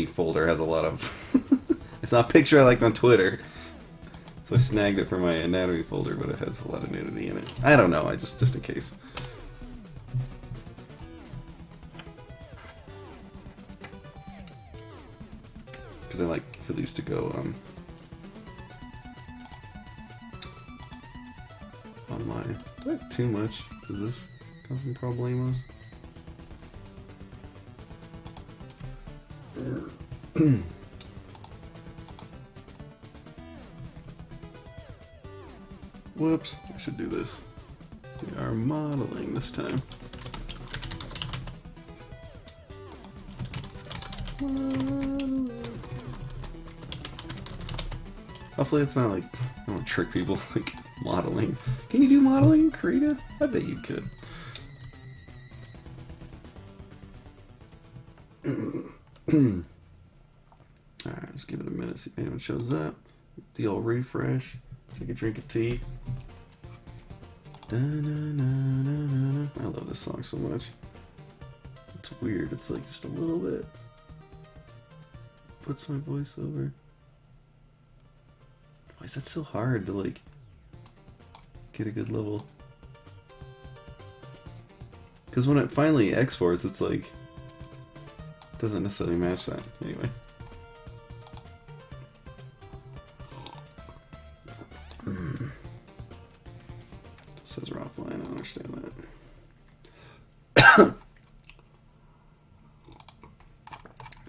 folder has a lot of... It's not a picture I liked on Twitter. So I snagged it for my anatomy folder, but it has a lot of nudity in it. I don't know, just in case. Because I like for these to go online. Do I have too much? Does this come from Problemos? Whoops, I should do this. We are modeling this time. Hopefully it's not like, I don't want to trick people, like modeling. Can you do modeling in Krita? I bet you could. Alright, let's give it a minute, see if anyone shows up. The old refresh. Take a drink of tea. I love this song so much. It's weird, it's like just a little bit. Puts my voice over. Why is that so hard to like get a good level? Because when it finally exports, it's like it doesn't necessarily match that. Anyway. It says we're offline, I don't understand that.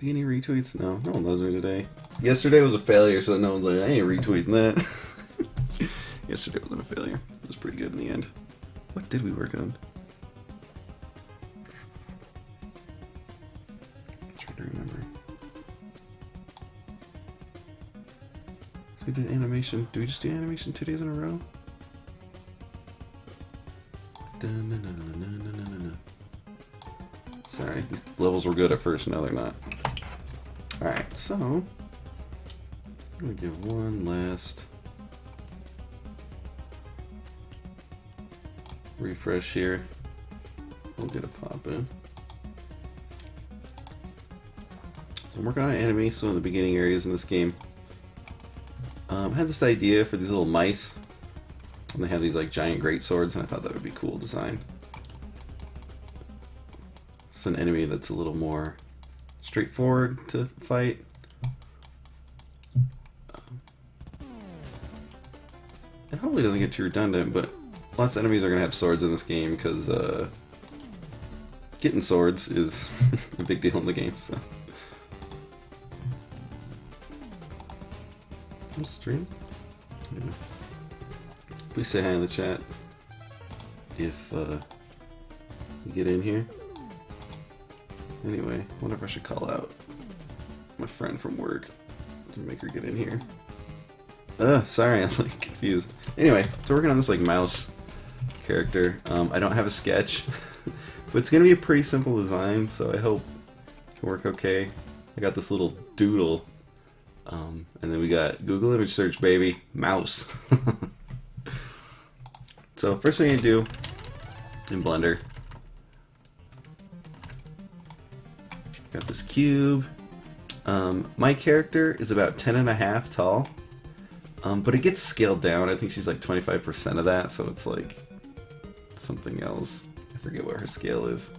Any retweets? No, no one loves me today. Yesterday was a failure, so no one's like, I ain't retweeting that. Yesterday wasn't a failure. It was pretty good in the end. What did we work on? I'm trying to remember. So we did animation. Do we just do animation 2 days in a row? Sorry, these levels were good at first, now they're not. Alright, so I'm gonna give one last refresh here. We'll get a pop in. So I'm working on an enemy, some of the beginning areas in this game. I had this idea for these little mice, and they have these like giant great swords, and I thought that would be a cool design. It's an enemy that's a little more straightforward to fight. It hopefully doesn't get too redundant, but lots of enemies are going to have swords in this game because getting swords is a big deal in the game. So, stream. Yeah. Please say hi in the chat if you get in here. Anyway, I wonder if I should call out my friend from work to make her get in here. Sorry, I'm like confused. Anyway, so working on this like mouse character. I don't have a sketch, but it's gonna be a pretty simple design, so I hope it can work okay. I got this little doodle, and then we got Google image search, baby, mouse. So first thing I do in Blender. Got this cube. My character is about 10.5 tall, but it gets scaled down. I think she's like 25% of that, so it's like something else. I forget what her scale is.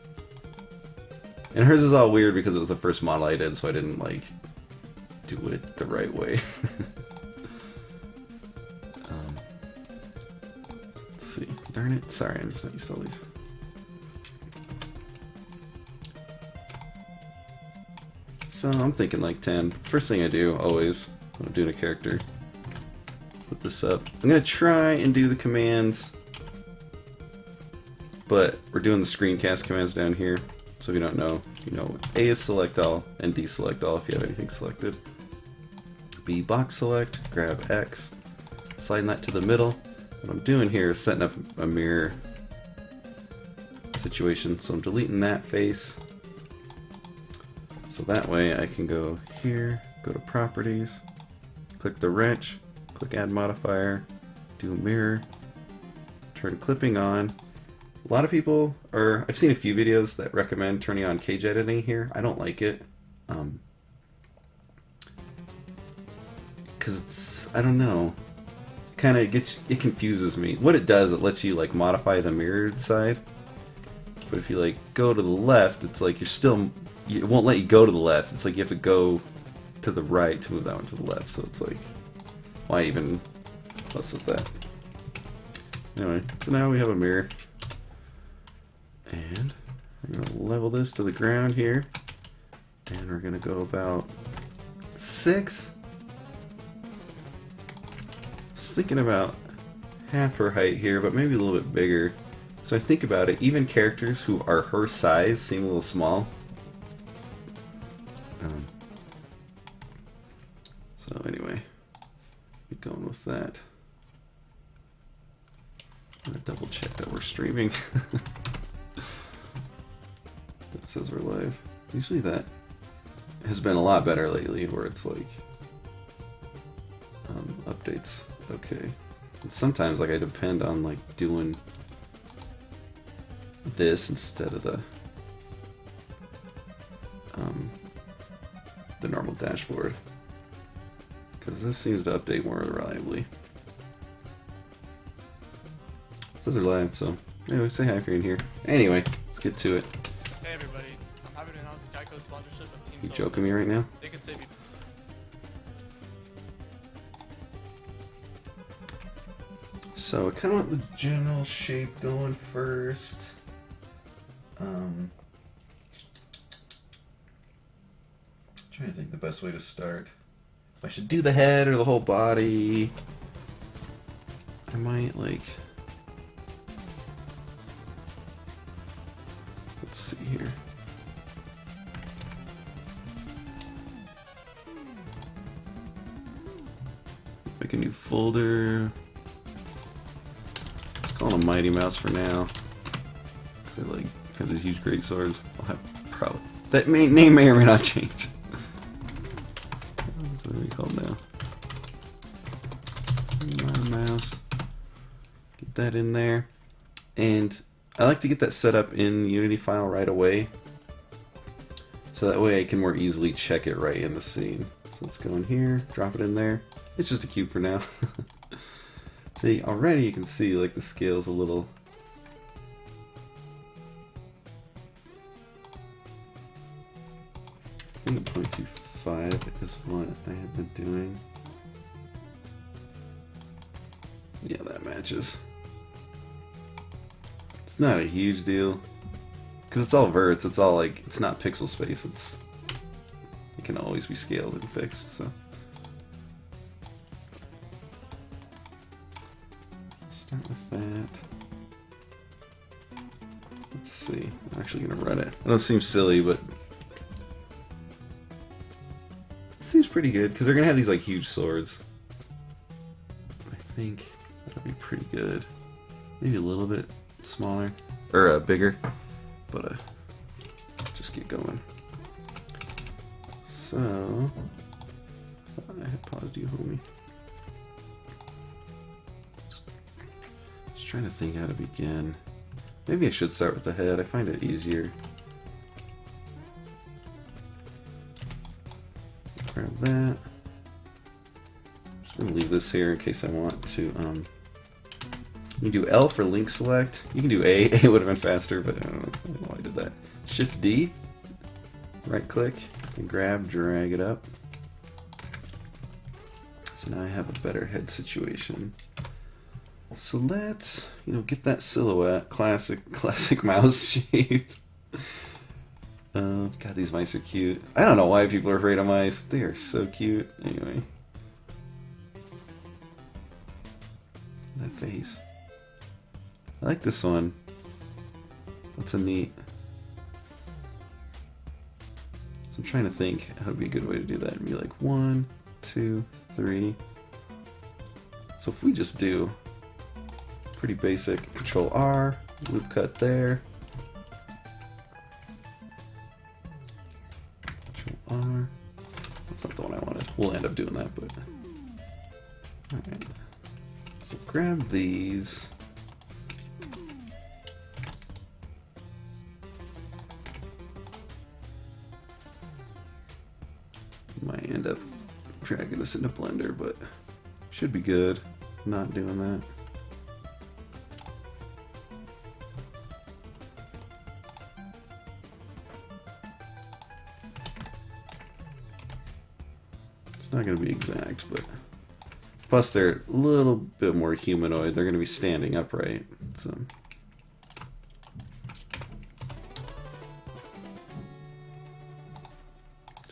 And hers is all weird because it was the first model I did, so I didn't like do it the right way. Let's see. Darn it. Sorry, I'm just not used to all these. So I'm thinking like 10. First thing I do, always, when I'm doing a character, put this up. I'm going to try and do the commands, but we're doing the screencast commands down here. So if you don't know, you know, A is select all, and D select all if you have anything selected. B box select, grab X, sliding that to the middle. What I'm doing here is setting up a mirror situation. So I'm deleting that face. So that way I can go here, go to properties, click the wrench, click add modifier, do mirror, turn clipping on. A lot of people, or I've seen a few videos that recommend turning on cage editing here. I don't like it. because it's, I don't know, kind of it confuses me. What it does, it lets you like modify the mirrored side, but if you like go to the left, it's like it won't let you go to the left. It's like you have to go to the right to move that one to the left. So it's like, why even mess with that? Anyway, so now we have a mirror, and we're gonna level this to the ground here, and we're gonna go about 6. I was thinking about half her height here, but maybe a little bit bigger. So I think about it, even characters who are her size seem a little small. So anyway, be going with that. I'm gonna double check that we're streaming. That says we're live. Usually that has been a lot better lately, where it's like updates. Okay. And sometimes like I depend on like doing this instead of the normal dashboard, because this seems to update more reliably. So they're live, so anyway, say hi if you're in here. Anyway, let's get to it. Hey everybody, I'm happy to announce Geico's sponsorship of Team You Solo. joking me right now? They can save you. So I kind of want the general shape going first. Trying to think the best way to start. If I should do the head or the whole body. I might like. Let's see here. Make a new folder. Call him Mighty Mouse for now. Cause they like have these huge great swords. I'll have probably that name may or may not change. What are we called now? Mighty Mouse. Get that in there, and I like to get that set up in the Unity file right away, so that way I can more easily check it right in the scene. So let's go in here, drop it in there. It's just a cube for now. See, already you can see like the scale's a little. I think 0.25 is what I have been doing. Yeah, that matches. It's not a huge deal, because it's all verts. It's all like, it's not pixel space. It can always be scaled and fixed. So. Start with that. Let's see. I'm actually gonna run it. I know it seems silly, but it seems pretty good because they're gonna have these like huge swords. I think that'll be pretty good. Maybe a little bit smaller or bigger, but just get going. So I thought I had paused you, homie. Trying to think how to begin. Maybe I should start with the head. I find it easier. Grab that. Just gonna leave this here in case I want to. You can do L for link select. You can do A. A would have been faster, but I don't know why I did that. Shift D. Right click and grab, drag it up. So now I have a better head situation. So let's, get that silhouette, classic mouse shape. God, these mice are cute. I don't know why people are afraid of mice. They are so cute. Anyway, that face. I like this one. That's a neat. So I'm trying to think how would be a good way to do that. It'd be like 1, 2, 3. So if we just do pretty basic, Control R, loop cut there. Control R. That's not the one I wanted. We'll end up doing that, but. Alright. So grab these. Might end up dragging this into Blender, but should be good. Not doing that. It's not going to be exact, but plus they're a little bit more humanoid. They're going to be standing upright, so.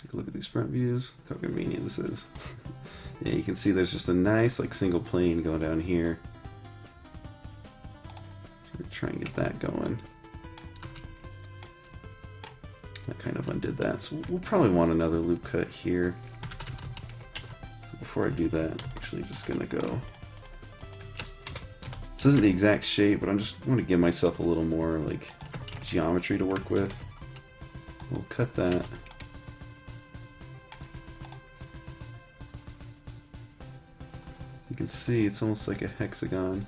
Take a look at these front views. Look how convenient this is. Yeah, you can see there's just a nice like single plane going down here. So we're trying to get that going. That kind of undid that. So we'll probably want another loop cut here. So before I do that, I'm actually just gonna go. This isn't the exact shape, but I just want to give myself a little more like geometry to work with. We'll cut that. You can see it's almost like a hexagon.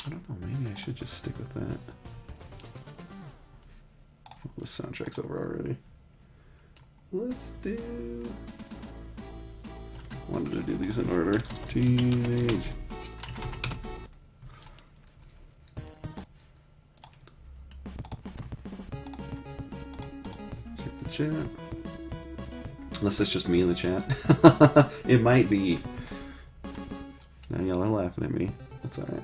I don't know, maybe I should just stick with that. Well, the soundtrack's over already. Let's do... Wanted to do these in order. Teenage. Check the chat. Unless it's just me in the chat. It might be. Now y'all are laughing at me. That's alright.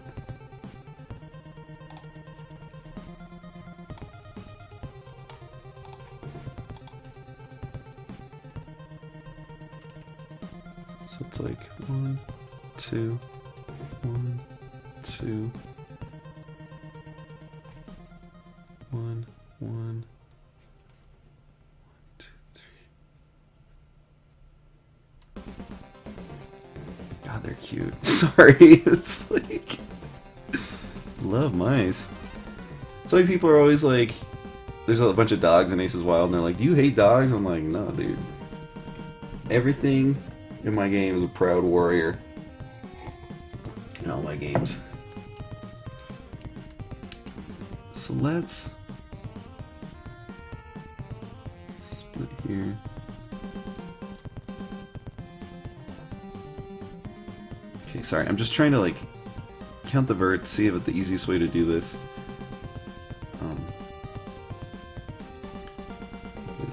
So it's like 1, 2, 1, 2, 1, 1, 2, 3. God, they're cute. Sorry, it's like love mice. So many people are always like, there's a bunch of dogs in Aces Wild, and they're like, "Do you hate dogs?" I'm like, no, dude. Everything in my game is a proud warrior. In all my games. So let's split here. Okay, sorry, I'm just trying to like count the verts, see if it's the easiest way to do this.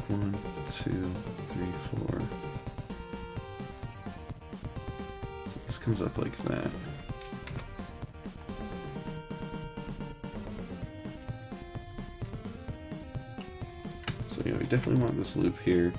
1, 2, 3, 4. So this comes up like that. So yeah, we definitely want this loop here.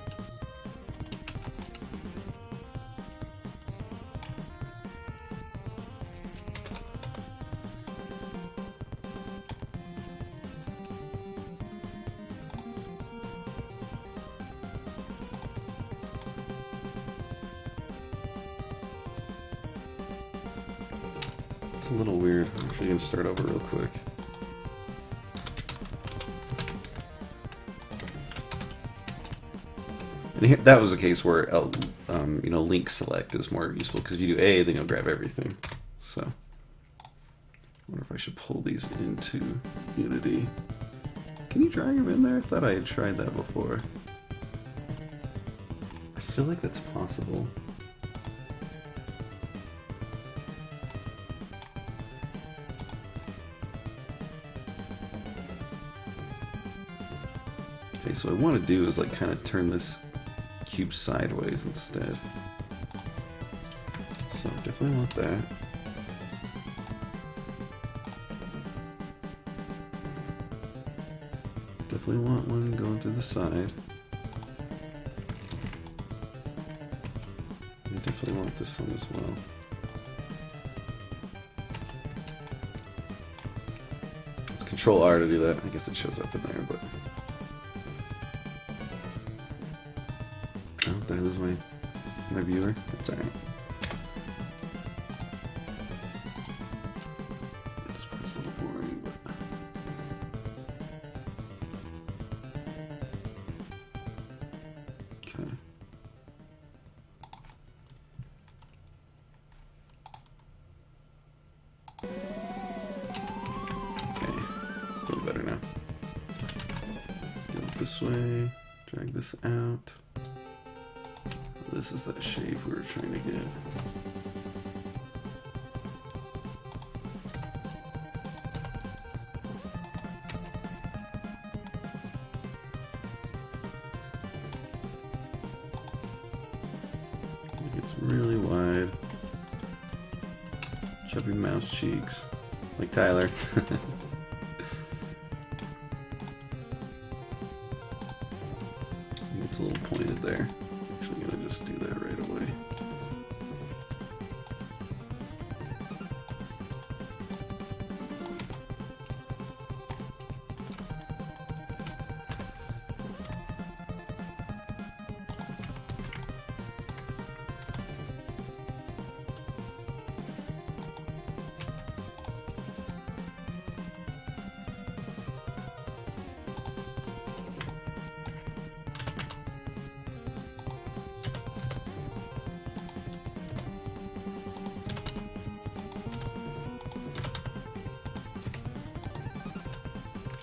It's a little weird. I'm actually going to start over real quick. And here, that was a case where you know, link select is more useful, because if you do A, then you'll grab everything. So, I wonder if I should pull these into Unity. Can you drag them in there? I thought I had tried that before. I feel like that's possible. Okay, so what I want to do is like kind of turn this cube sideways instead. So definitely want that. Definitely want one going to the side. I definitely want this one as well. It's Control R to do that. I guess it shows up in there, but. Oh, did I lose my viewer? That's alright. This part's a little boring, but. Okay. Okay. A little better now. Go this way. Drag this out. this is that shape we were trying to get. It's really wide. Chubby mouse cheeks. Like Tyler. It's a little pointed there. Actually gonna just do that right away.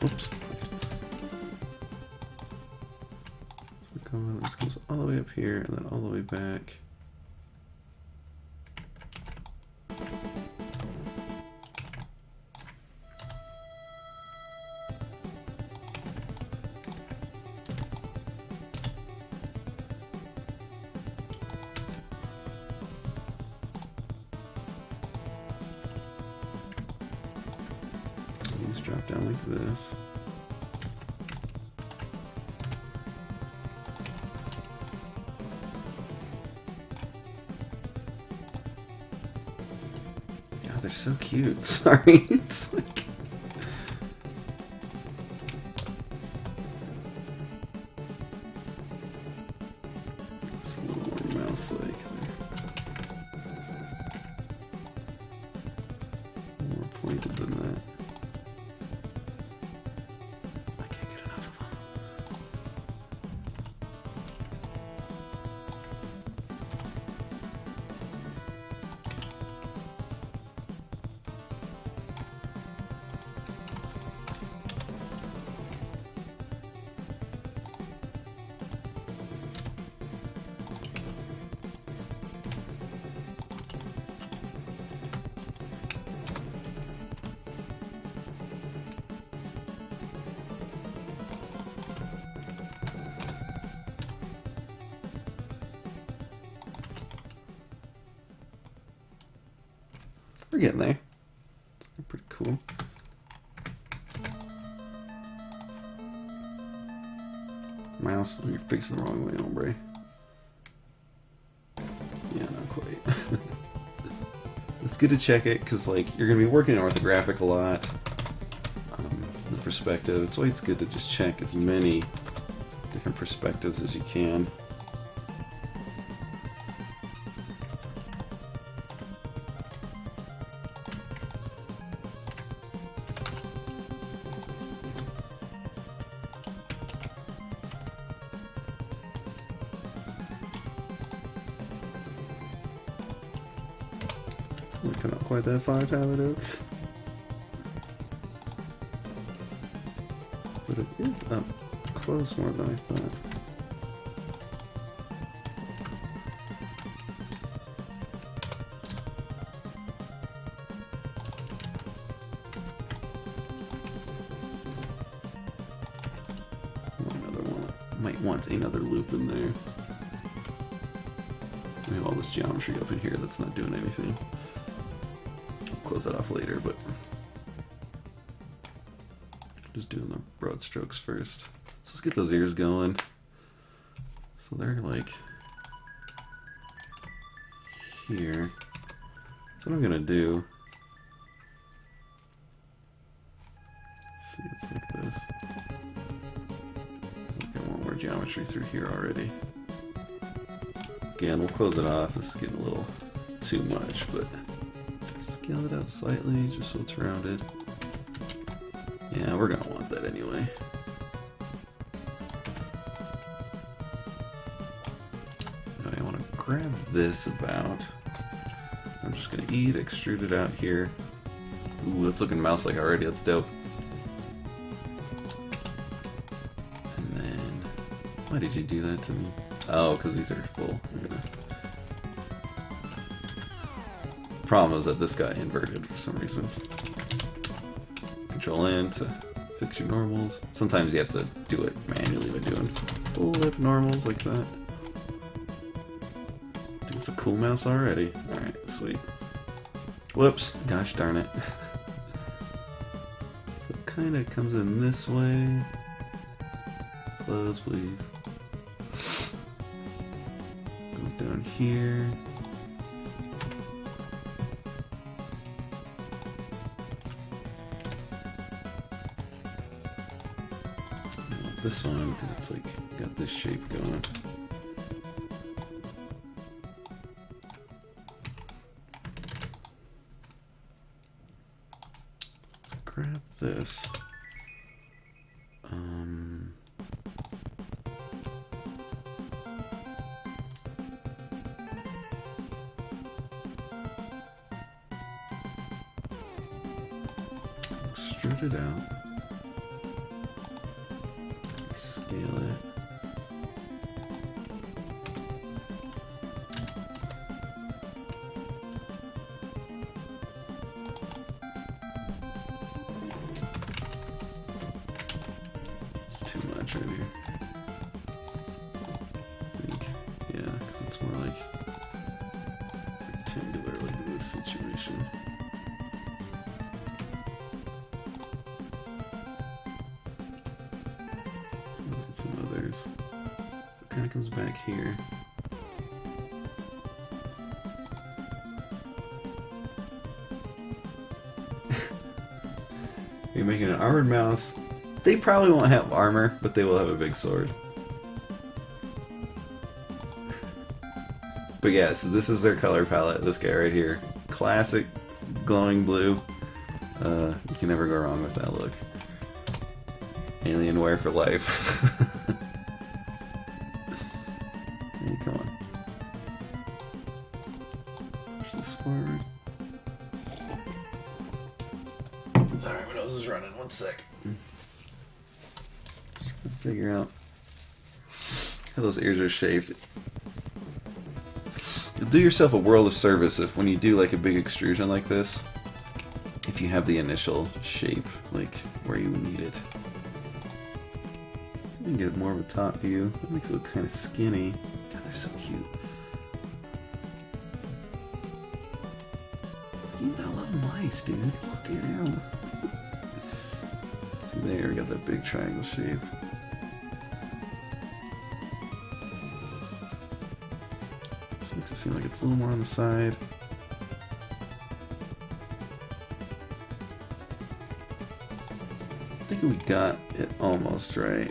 Oops. This goes all the way up here and then all the way back. These drop down like this. God, they're so cute. Sorry. It's like... It's a little more mouse-like. More pointed than that. We're getting there. It's pretty cool. Mouse, you're facing the wrong way, hombre. Yeah, not quite. It's good to check it, because like you're going to be working in orthographic a lot. The perspective. It's always good to just check as many different perspectives as you can. Not quite that far, Tyler, though. But it is up close more than I thought. Another one. Might want another loop in there. We have all this geometry up in here that's not doing anything. Close that off later, but just doing the broad strokes first. So let's get those ears going. So they're like here. So what I'm gonna do, let's see, it's like this. I think I want more geometry through here already. Again, we'll close it off. This is getting a little too much, but scale it out slightly just so it's rounded. Yeah, we're gonna want that anyway. Now I want to grab this about. I'm just gonna extrude it out here. Ooh, that's looking mouse-like already. That's dope. And then, why did you do that to me? Oh, because these are full. I'm gonna problem is that this got inverted for some reason. Control N to fix your normals. Sometimes you have to do it manually by doing flip normals like that. I think it's a cool mouse already. Alright, sweet. Whoops, gosh darn it. So it kind of comes in this way. Close, please. Goes down here. This one because it's like got this shape going. Let's grab this. Extrude it out. Scale it. This is too much right here. I think, yeah, because it's more like rectangular like this situation. Others. It kind of comes back here. You're making an armored mouse. They probably won't have armor, but they will have a big sword. But yeah, so this is their color palette. This guy right here. Classic glowing blue. You can never go wrong with that look. Alienware for life. Hey, come on. Push this forward. Sorry, my nose is running. One sec. Figure out how those ears are shaped. You'll do yourself a world of service if when you do like a big extrusion like this, if you have the initial shape like where you need it. You can get more of a top view. That makes it look kind of skinny. God, they're so cute. You know, I love mice, dude. Look at him. See there, we got that big triangle shape. This makes it seem like it's a little more on the side. I think we got it almost right.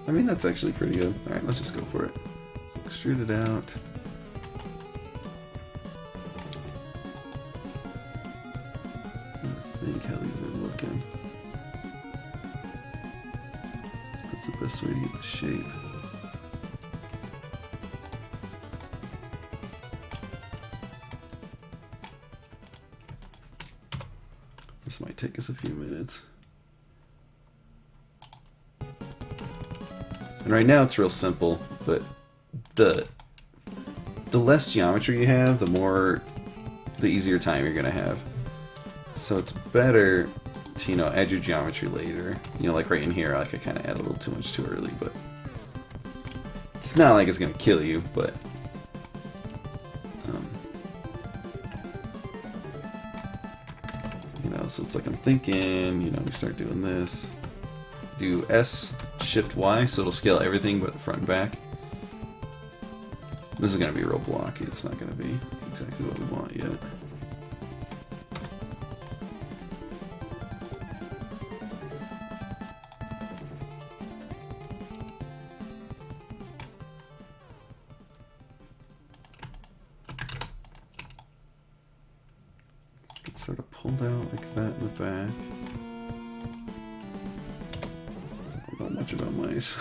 I mean, that's actually pretty good. Alright, let's just go for it. Extrude it out. I think how these are looking. What's the best way to get the shape? This might take us a few minutes. And right now it's real simple, but the less geometry you have, the easier time you're gonna have. So it's better to, you know, add your geometry later. You know, like right in here, like I kind of add a little too much too early, but it's not like it's gonna kill you, but you know, so it's like I'm thinking, you know, we start doing this. Do S, Shift Y, so it'll scale everything but the front and back. This is going to be real blocky, it's not going to be exactly what we want yet. It's sort of pulled out like that in the back. Not much about mice.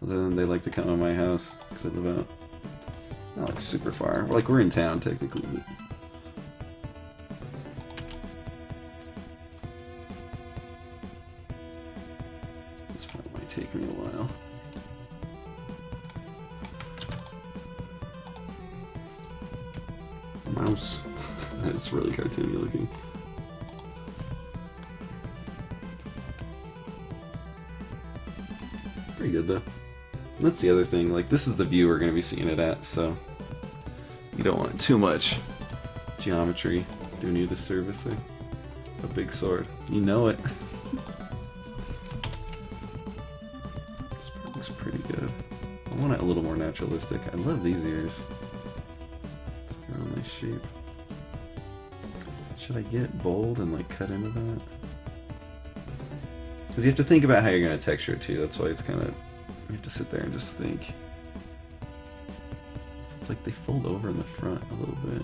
Other than they like to come to my house because I live out not like super far. Like we're in town technically, but this part might take me a while. Mouse. It's really cartoony looking. Pretty good though. And that's the other thing, like this is the view we're going to be seeing it at, so you don't want too much geometry doing you a disservice there. A big sword. You know it. This part looks pretty good. I want it a little more naturalistic. I love these ears. It's like a real nice shape. Should I get bold and like cut into that? Because you have to think about how you're going to texture it too. That's why it's kind of, you have to sit there and just think. So it's like they fold over in the front a little bit.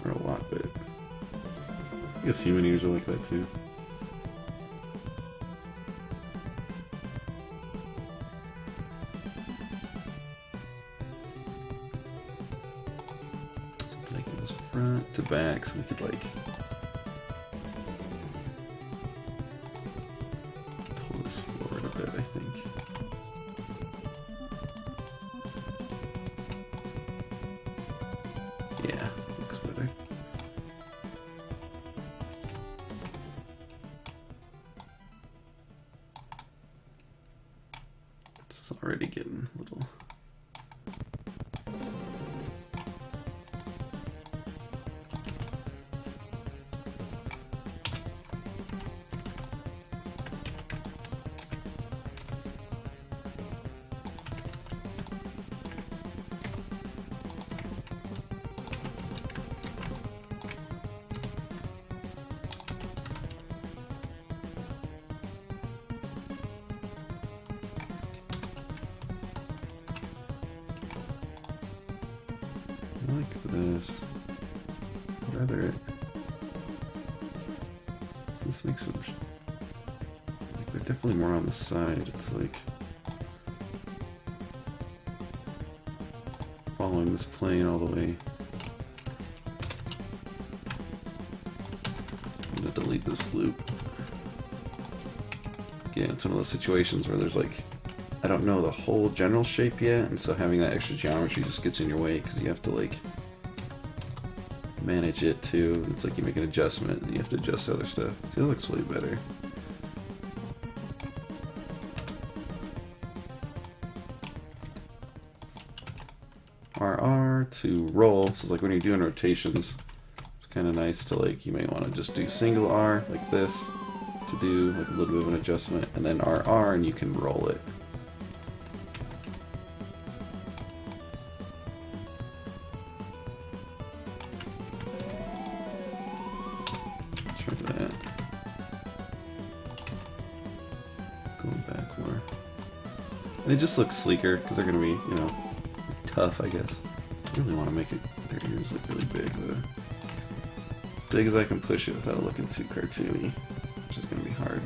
Or a lot bit. I guess human ears are like that too. So it's like it was front to back, so we could like pull this forward a bit, I think. Yeah, looks better. It's already getting a little. I like this. I'd rather it. So this makes them. Like they're definitely more on the side. It's like following this plane all the way. I'm gonna delete this loop. Yeah, it's one of those situations where there's like, I don't know the whole general shape yet, and so having that extra geometry just gets in your way because you have to like manage it too. It's like you make an adjustment and you have to adjust other stuff. See, that looks way better. RR to roll. So like when you're doing rotations, it's kind of nice to like, you may want to just do single R like this to do like a little bit of an adjustment, and then RR and you can roll it. Try that. Going back more. And it just looks sleeker because they're going to be, you know, tough, I guess. I really want to make it, their ears look really big though. As big as I can push it without it looking too cartoony, which is going to be hard.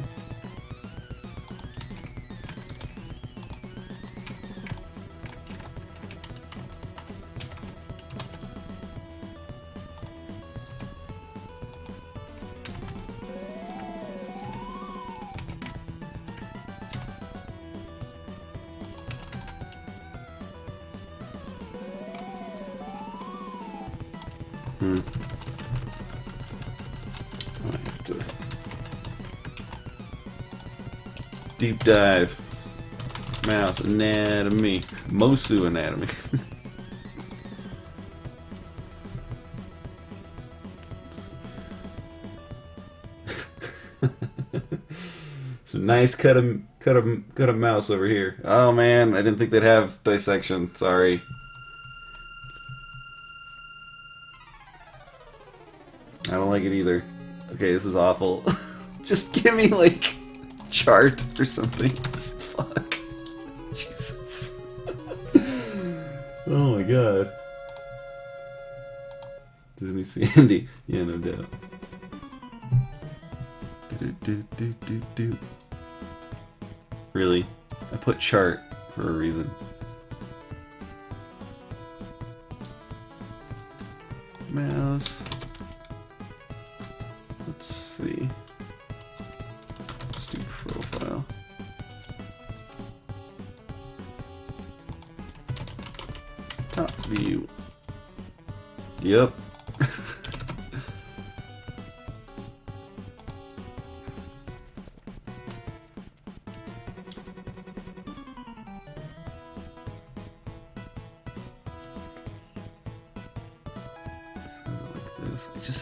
I have to deep dive. Mouse anatomy. Mosu anatomy. Some nice cut a mouse over here. Oh man, I didn't think they'd have dissection. Sorry. I don't like it either. Okay, this is awful. Just give me, like, chart or something. Fuck. Jesus. Oh my god. Disney Sandy. Yeah, no doubt. Really? I put chart for a reason. Mouse. Let's see. Let's do profile. Top view. Yep.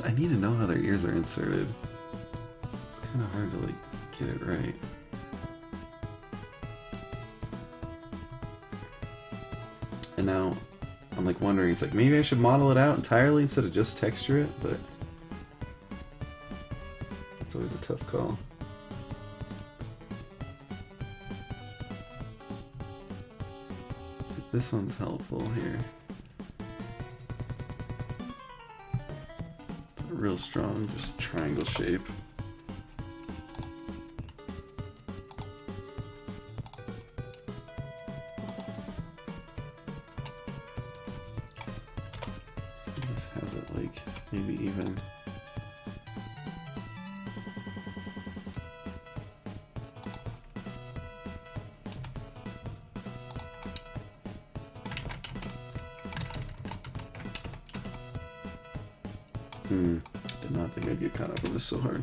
I need to know how their ears are inserted. It's kind of hard to like get it right. And now I'm like wondering, it's like maybe I should model it out entirely instead of just texture it, but it's always a tough call. So this one's helpful here. Real strong, just triangle shape. So this has it like maybe even. Did not think I'd get caught up with this so hard.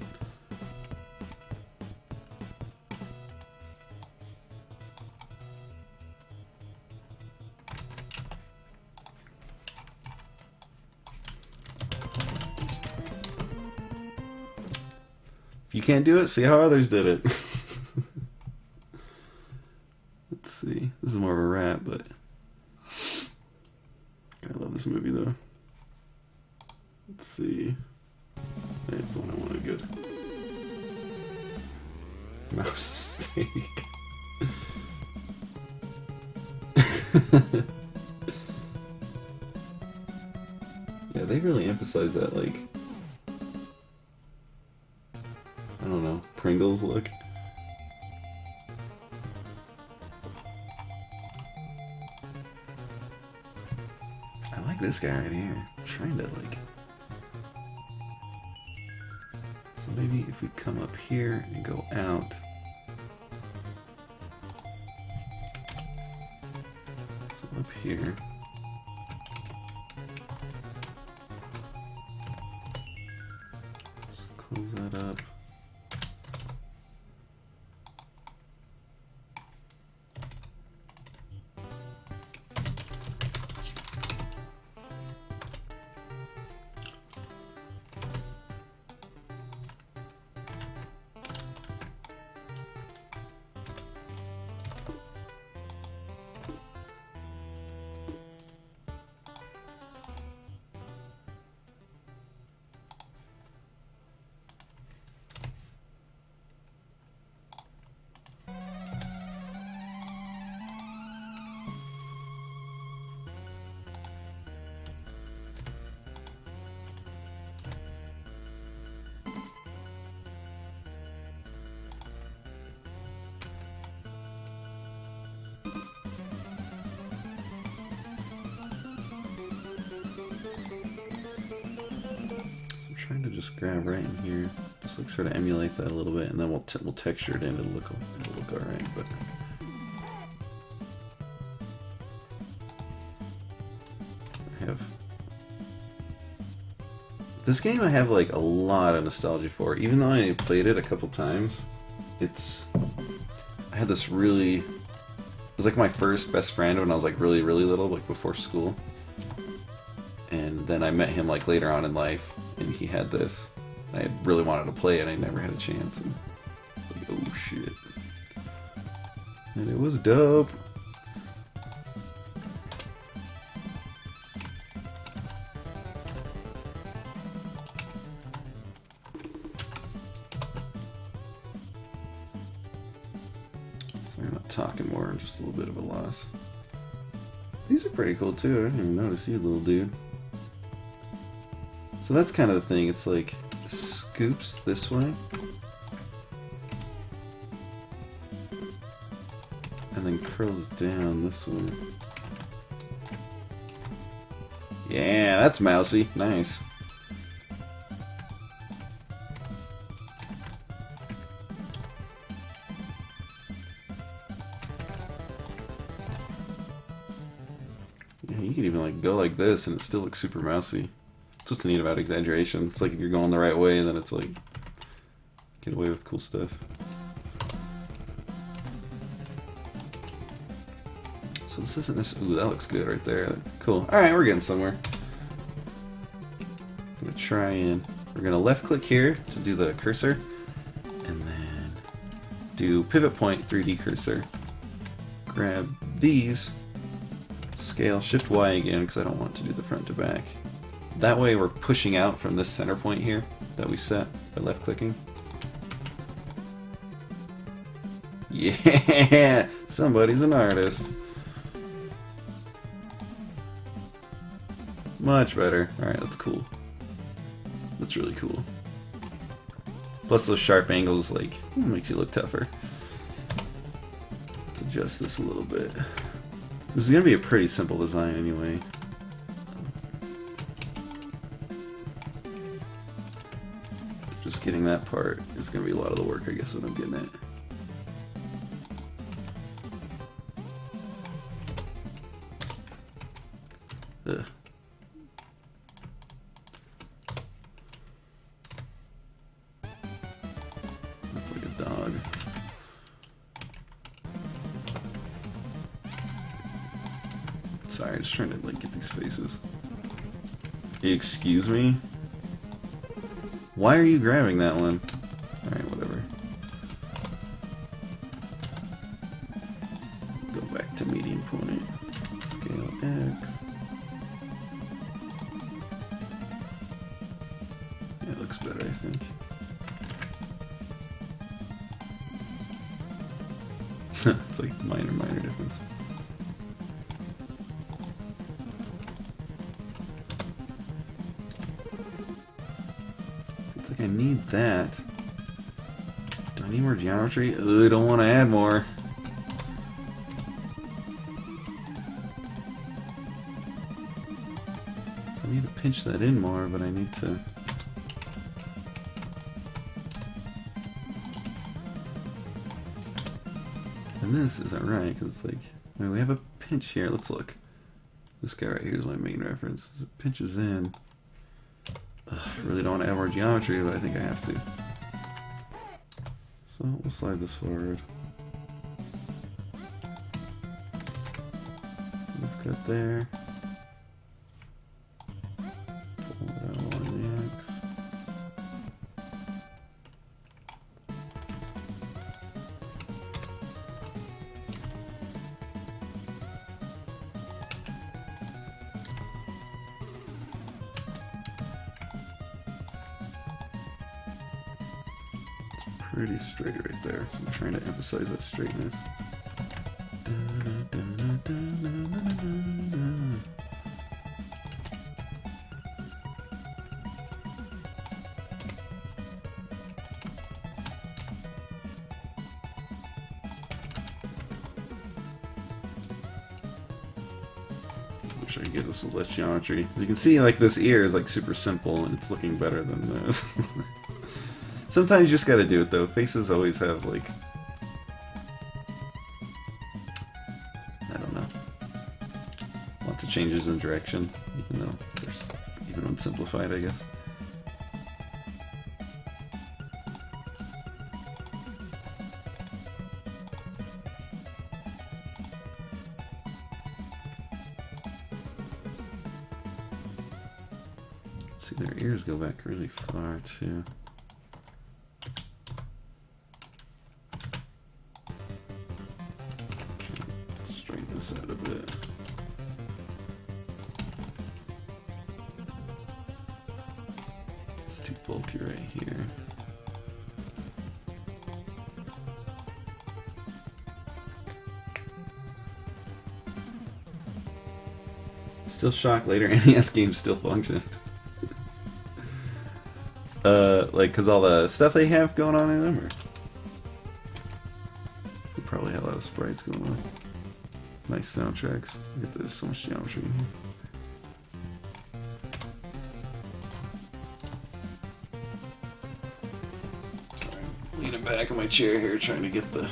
If you can't do it, see how others did it. Let's see. This is more of a rap, but I love this movie though. Let's see. That's the one I wanted. Good. Mouse steak. Yeah, they really emphasize that, like, I don't know, Pringles look. I like this guy right here. I'm trying to, like, so maybe if we come up here and go out. So up here. Just close that up. Trying to just grab right in here, just like sort of emulate that a little bit, and then we'll texture it in. It'll look all right. But I have this game. I have like a lot of nostalgia for, even though I played it a couple times. I had this really. It was like my first best friend when I was like really little, like before school. And then I met him like later on in life. And he had this. I really wanted to play it. I never had a chance. And like, oh shit! And it was dope. Sorry, I'm not talking more. Just a little bit of a loss. These are pretty cool too. I didn't even notice you, little dude. So that's kind of the thing, it's like, it scoops this way. And then curls down this way. Yeah, that's mousy. Nice. Yeah, you can even like go like this and it still looks super mousy. It's what's neat about exaggeration. It's like if you're going the right way, then it's like get away with cool stuff. So this isn't this. Ooh, that looks good right there. Cool. All right, we're getting somewhere. I'm gonna try and we're gonna left click here to do the cursor, and then do pivot point 3D cursor. Grab these, scale, shift Y again because I don't want to do the front to back. That way we're pushing out from this center point here that we set by left clicking. Yeah, somebody's an artist. Much better. Alright, that's cool. That's really cool. Plus those sharp angles, like, makes you look tougher. Let's adjust this a little bit. This is going to be a pretty simple design anyway. Just getting that part is going to be a lot of the work, I guess, what I'm getting at. Ugh. That's like a dog. Sorry, just trying to like get these faces. Excuse me? Why are you grabbing that one? Alright, whatever. Go back to median point. Scale X. Yeah, it looks better, I think. It's like minor difference. It's like I need that. Do I need more geometry? Ugh, I don't want to add more. So I need to pinch that in more, but I need to... And this isn't right, because it's like, I mean, we have a pinch here. Let's look. This guy right here is my main reference. As it pinches in. Ugh, I really don't want to add more geometry, but I think I have to. So we'll slide this forward. We've got there. Pull that out on the X. Pretty straight right there, so I'm trying to emphasize that straightness. Wish I could get this with less geometry. As you can see, like, this ear is like super simple and it's looking better than this. Sometimes you just gotta do it though. Faces always have like, I don't know, lots of changes in direction, even though there's even when simplified, I guess. See, their ears go back really far too. Out a bit. It's too bulky right here. Still shocked later NES games still function. Like, cause all the stuff they have going on in them, or they probably have a lot of sprites going on. Nice soundtracks. Look at this, so much geometry in here. Leaning back in my chair here, trying to get the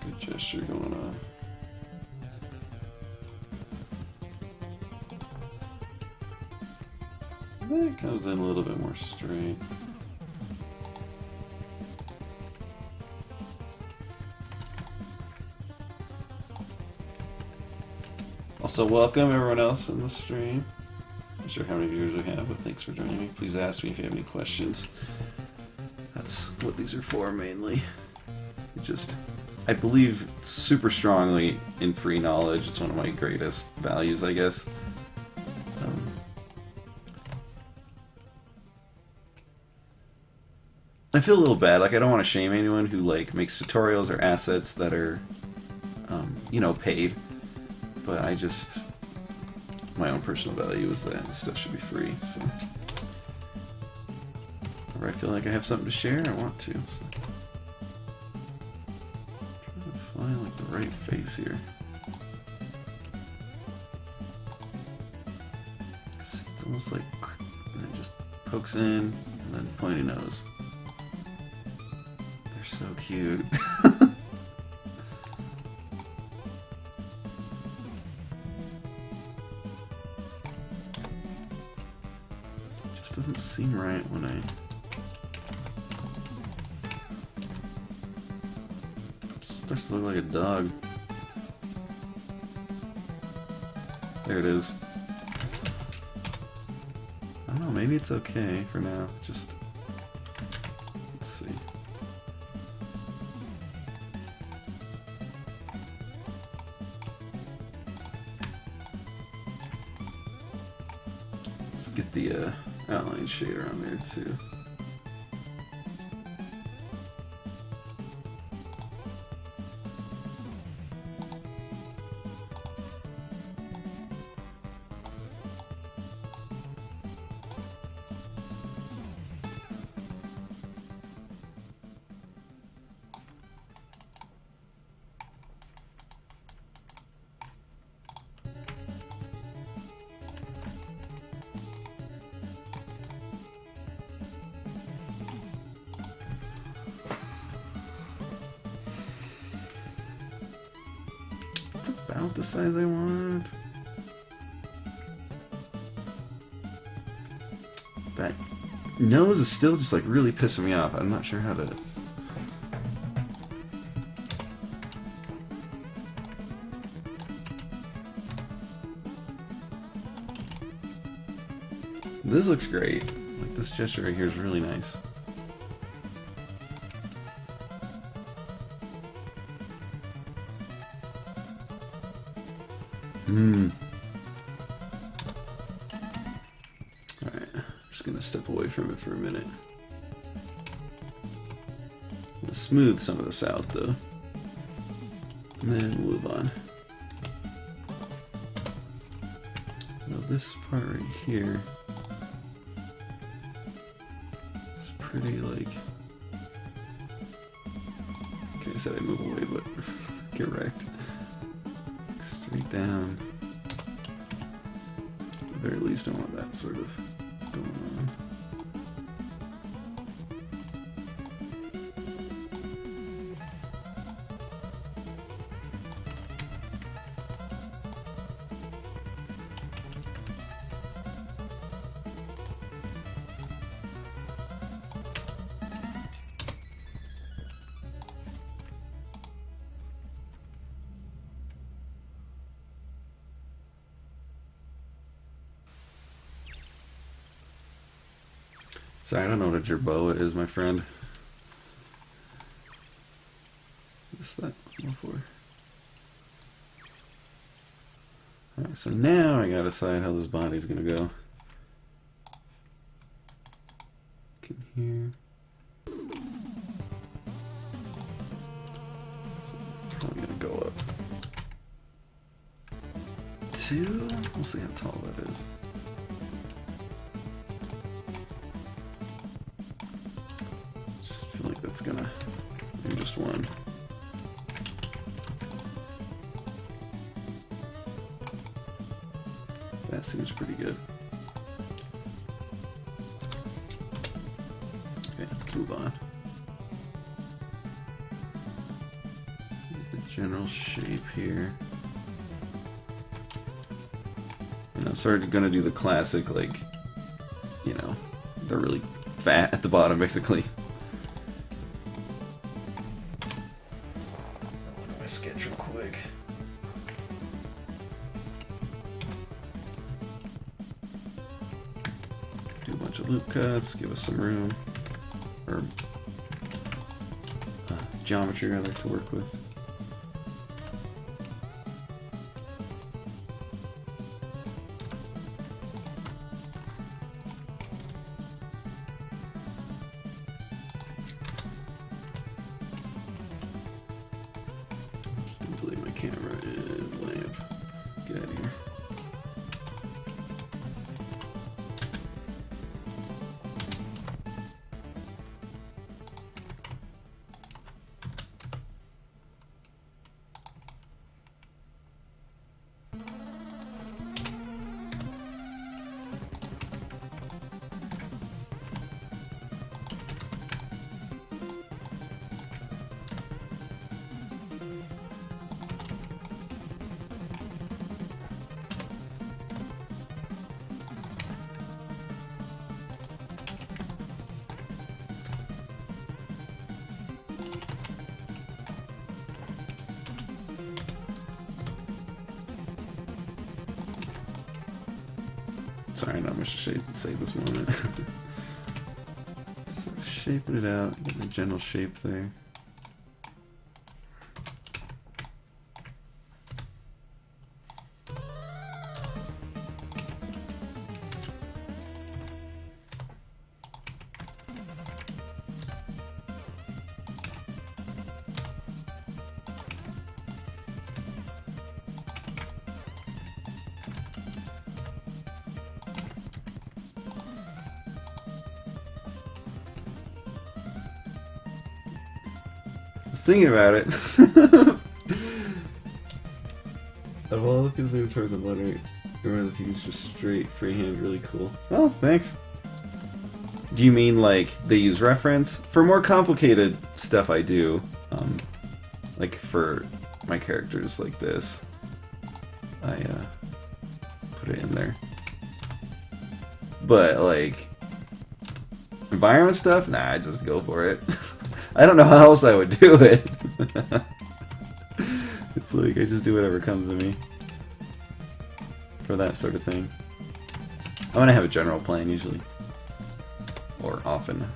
good gesture going on. That comes in a little bit more straight. Also, welcome everyone else in the stream. Not sure how many viewers we have, but thanks for joining me. Please ask me if you have any questions. That's what these are for mainly. I believe super strongly in free knowledge. It's one of my greatest values, I guess. I feel a little bad. Like, I don't want to shame anyone who like makes tutorials or assets that are, you know, paid. But I just, my own personal value is that stuff should be free. So, whenever I feel like I have something to share, I want to. So. Trying to find like the right face here. It's almost like, and it just pokes in, and then pointy nose. They're so cute. Doesn't seem right when it just starts to look like a dog. There it is. I don't know, maybe it's okay for now. Just let's see. Let's get the outline shader on there too. About the size I want. That nose is still just like really pissing me off. I'm not sure how to. This looks great. Like this gesture right here is really nice. Alright, just gonna step away from it for a minute. I'm gonna smooth some of this out though. And then we'll move on. Now this part right here is pretty like... Okay, I said I move away, but get wrecked. Straight down. At the very least, I want that sort of going on. Sorry, I don't know what a jerboa is, my friend. What's that for? Alright, so now I gotta decide how this body's gonna go. Can hear. So probably gonna go up 2. We'll see how tall that is. That's gonna do just 1. That seems pretty good. Okay, move on. Get the general shape here. You know, sorry, gonna do the classic like they're really fat at the bottom, basically. I'll look at my sketch real quick. Do a bunch of loop cuts, give us some room, or geometry rather, to work with. Delete my camera and lamp. Get out of here. Sorry, not much to say this moment. Just sort of shaping it out, getting the general shape there. Thinking about it. Of all the people doing towards the letter, remember the piece just straight freehand, really cool. Oh, thanks. Do you mean like they use reference? For more complicated stuff I do, like for my characters like this, I put it in there. But like environment stuff, nah, I just go for it. I don't know how else I would do it. It's like I just do whatever comes to me for that sort of thing. I'm gonna have a general plan usually, or often.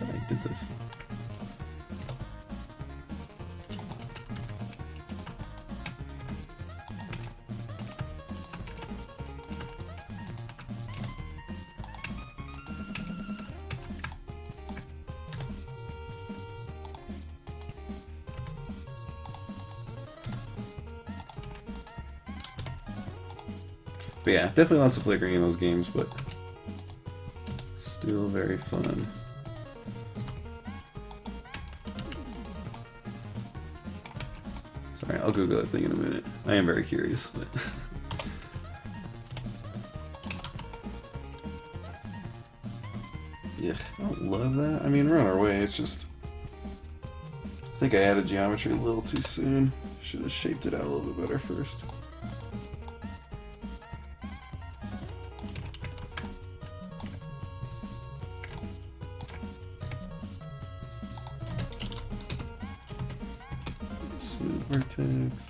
I did this. But yeah, definitely lots of flickering in those games, but still very fun. Sorry, I'll Google that thing in a minute. I am very curious, but yeah, I don't love that. I mean, we're on our way. It's just I think I added geometry a little too soon. Should have shaped it out a little bit better first. Smooth vertex.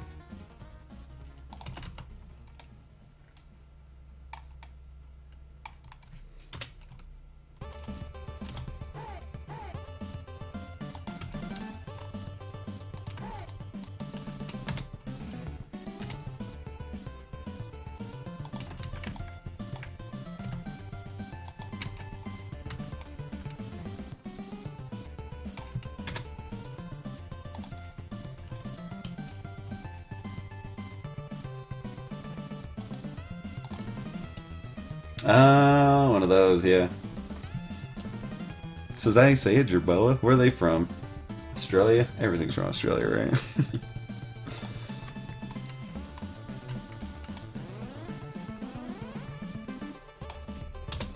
Ah, one of those, yeah. So is that how you say it, Jerboa? Where are they from? Australia? Everything's from Australia, right?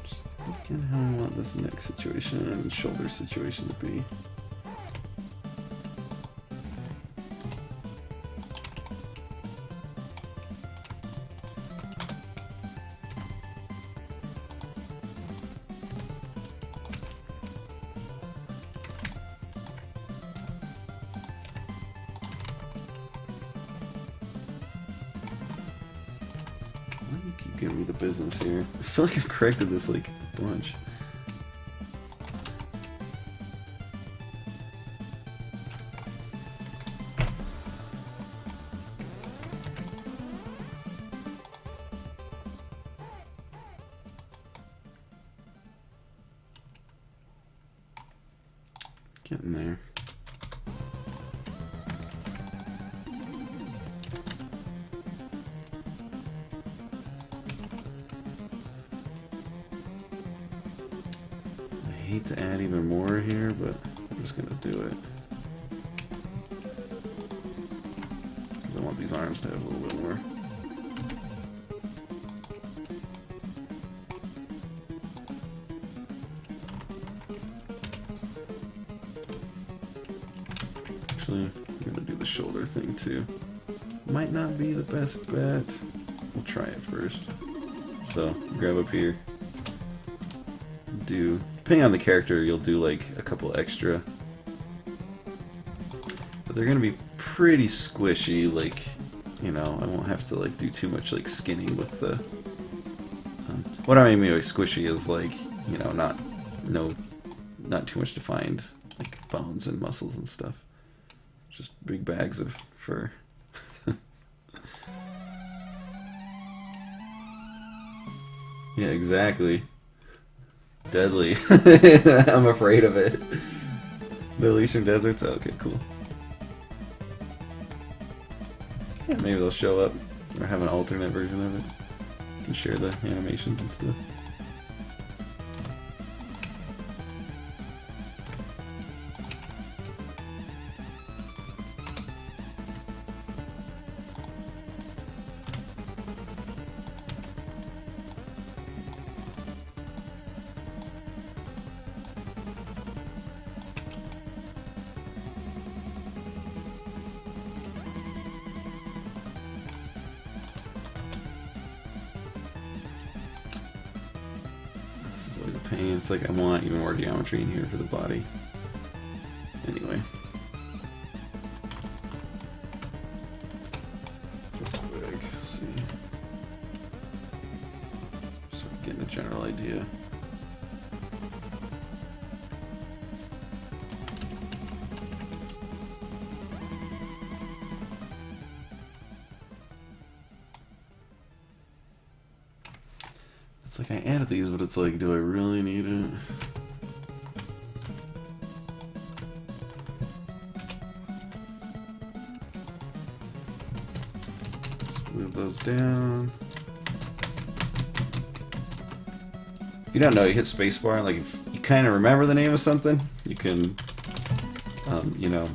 Just And how I want this neck situation and shoulder situation to be. Why do you keep giving me the business here? I feel like I've corrected this like a bunch. Getting there. I hate to add even more here, but I'm just gonna do it. Because I want these arms to have a little bit more. Actually, I'm gonna do the shoulder thing too. Might not be the best bet. We'll try it first. So, grab up here. Do, depending on the character, you'll do like a couple extra. But they're gonna be pretty squishy, like, you know, I won't have to like do too much like skinning with the... what I mean by squishy is like, you know, not too much defined, like bones and muscles and stuff. Just big bags of fur. Yeah, exactly. Deadly. I'm afraid of it. The Elysian Deserts? Okay, cool. Yeah, maybe they'll show up or have an alternate version of it. You can share the animations and stuff. Pain. It's like I want even more geometry in here for the body. Anyway. Real quick, see. So I'm getting a general idea. It's like I added these, but it's like, do I really need it? Let's move those down. If you don't know, you hit spacebar, and like if you kind of remember the name of something, you can, you know,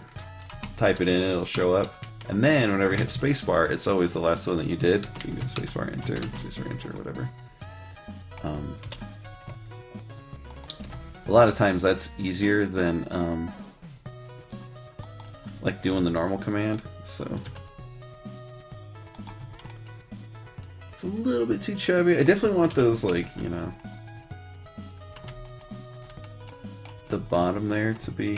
type it in, it'll show up. And then whenever you hit spacebar, it's always the last one that you did. So you can go spacebar, enter, whatever. A lot of times that's easier than like doing the normal command, so it's a little bit too chubby. I definitely want those, like, you know, the bottom there to be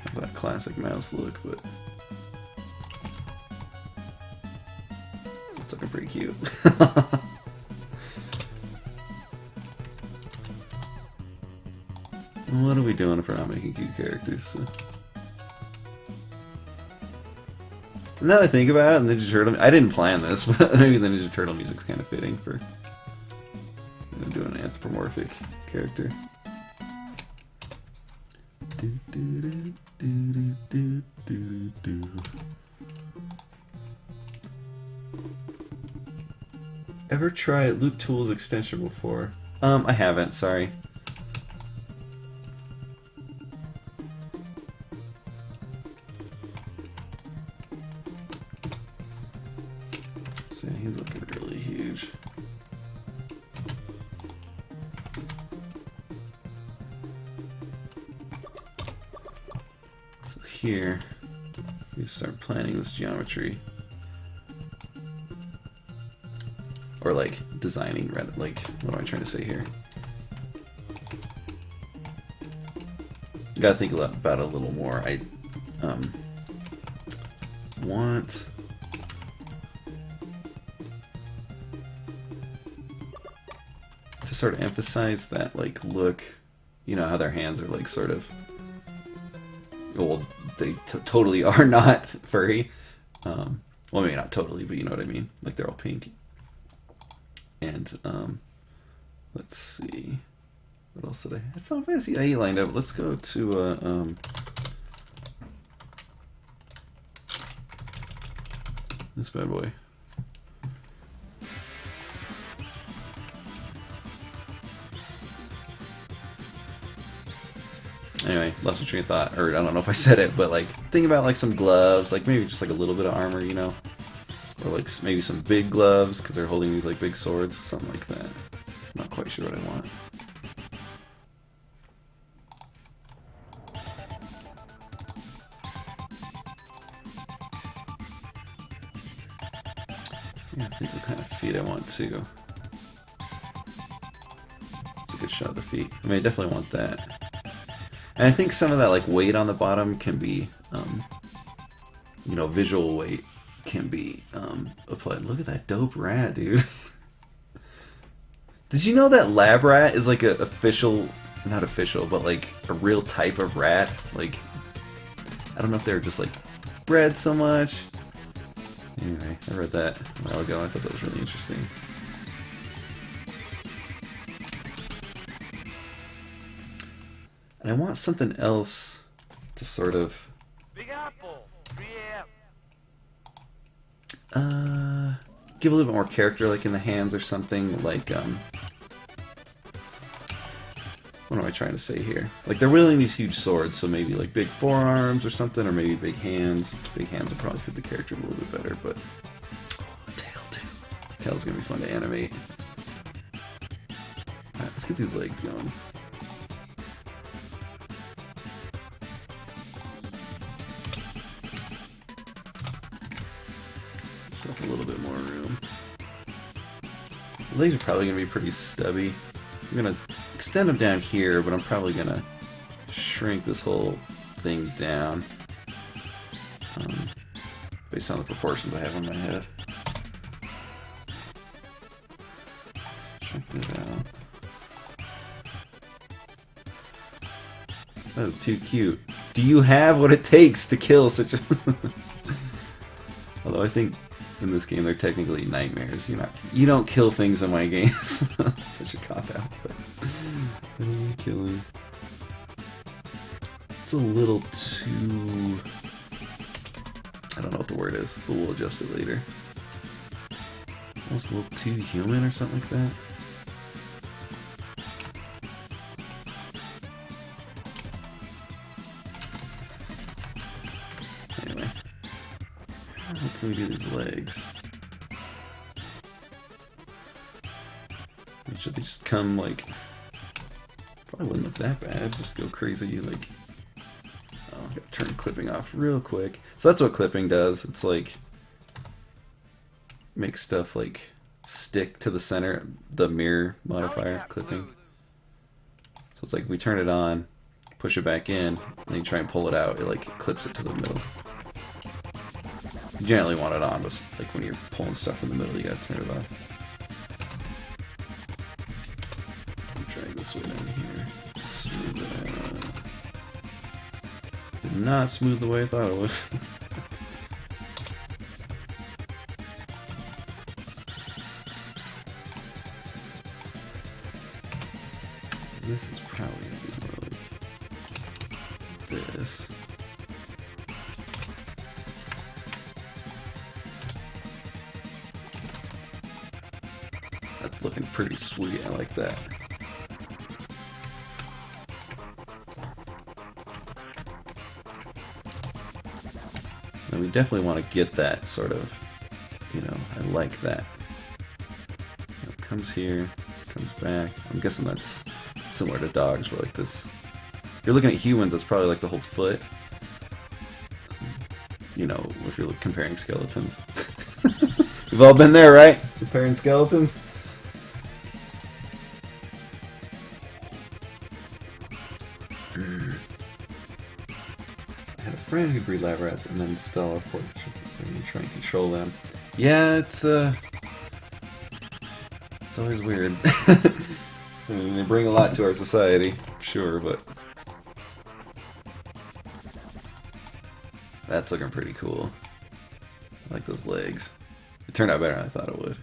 have that classic mouse look, but it's looking pretty cute. What are we doing if we're not making cute characters? So. Now that I think about it, Ninja Turtle, I didn't plan this, but maybe the Ninja Turtle music's kind of fitting for, you know, doing an anthropomorphic character. Ever try Loop Tools extension before? I haven't, sorry. here, we start planning this geometry. Or like designing, rather, like, what am I trying to say here? You gotta think about it a little more. I want to sort of emphasize that, like, look, you know how their hands are like sort of, well, they totally are not furry. Well, maybe not totally, but you know what I mean. Like they're all pink. And let's see, what else did I have? Final Fantasy IE lined up. Let's go to this bad boy. Anyway, lost my train of thought, or I don't know if I said it, but like think about like some gloves, like maybe just like a little bit of armor, you know, or like maybe some big gloves because they're holding these like big swords, something like that. Not quite sure what I want. Yeah, I think what kind of feet I want too. It's a good shot of the feet. I mean, I definitely want that. And I think some of that like weight on the bottom can be, you know, visual weight can be applied. Look at that dope rat, dude. Did you know that lab rat is like a official, not official, but like a real type of rat? Like, I don't know if they were just like bred so much. Anyway, I read that a while ago. I thought that was really interesting. And I want something else to sort of Big Apple, 3 give a little bit more character, like in the hands or something. Like what am I trying to say here? Like they're wielding these huge swords, so maybe like big forearms or something, or maybe big hands. Big hands would probably fit the character a little bit better, but tail too. Tail's gonna be fun to animate. Alright, let's get these legs going. Just have a little bit more room. The legs are probably gonna be pretty stubby. I'm gonna extend them down here, but I'm probably gonna shrink this whole thing down based on the proportions I have in my head. Checking it out. That is too cute. Do you have what it takes to kill such a... Although I think in this game they're technically nightmares. You don't kill things in my games. Such a cop-out, but I don't killing. It's a little too... I don't know what the word is, but we'll adjust it later. Almost a little too human or something like that. Anyway. How can we do these legs? Should they just come like... Probably wouldn't look that bad. Just go crazy like... Oh, I gotta turn clipping off real quick. So that's what clipping does. It's like... Makes stuff like stick to the center, the mirror modifier, clipping. So it's like if we turn it on, push it back in, and you try and pull it out, it like clips it to the middle. You generally want it on, but like when you're pulling stuff from the middle, you gotta turn it off. Drag this way down here. Smooth it out. Did not smooth the way I thought it would. This is probably gonna be more like this. That's looking pretty sweet. I like that. And we definitely want to get that sort of, you know, I like that. It comes here, comes back. I'm guessing that's similar to dogs, where like this. If you're looking at humans, that's probably like the whole foot. you know, if you're comparing skeletons. We've all been there, right? Comparing skeletons. I had a friend who'd breed lab rats and then install a port and try and control them. Yeah, it's always weird. I mean, they bring a lot to our society, sure, but that's looking pretty cool. I like those legs. It turned out better than I thought it would.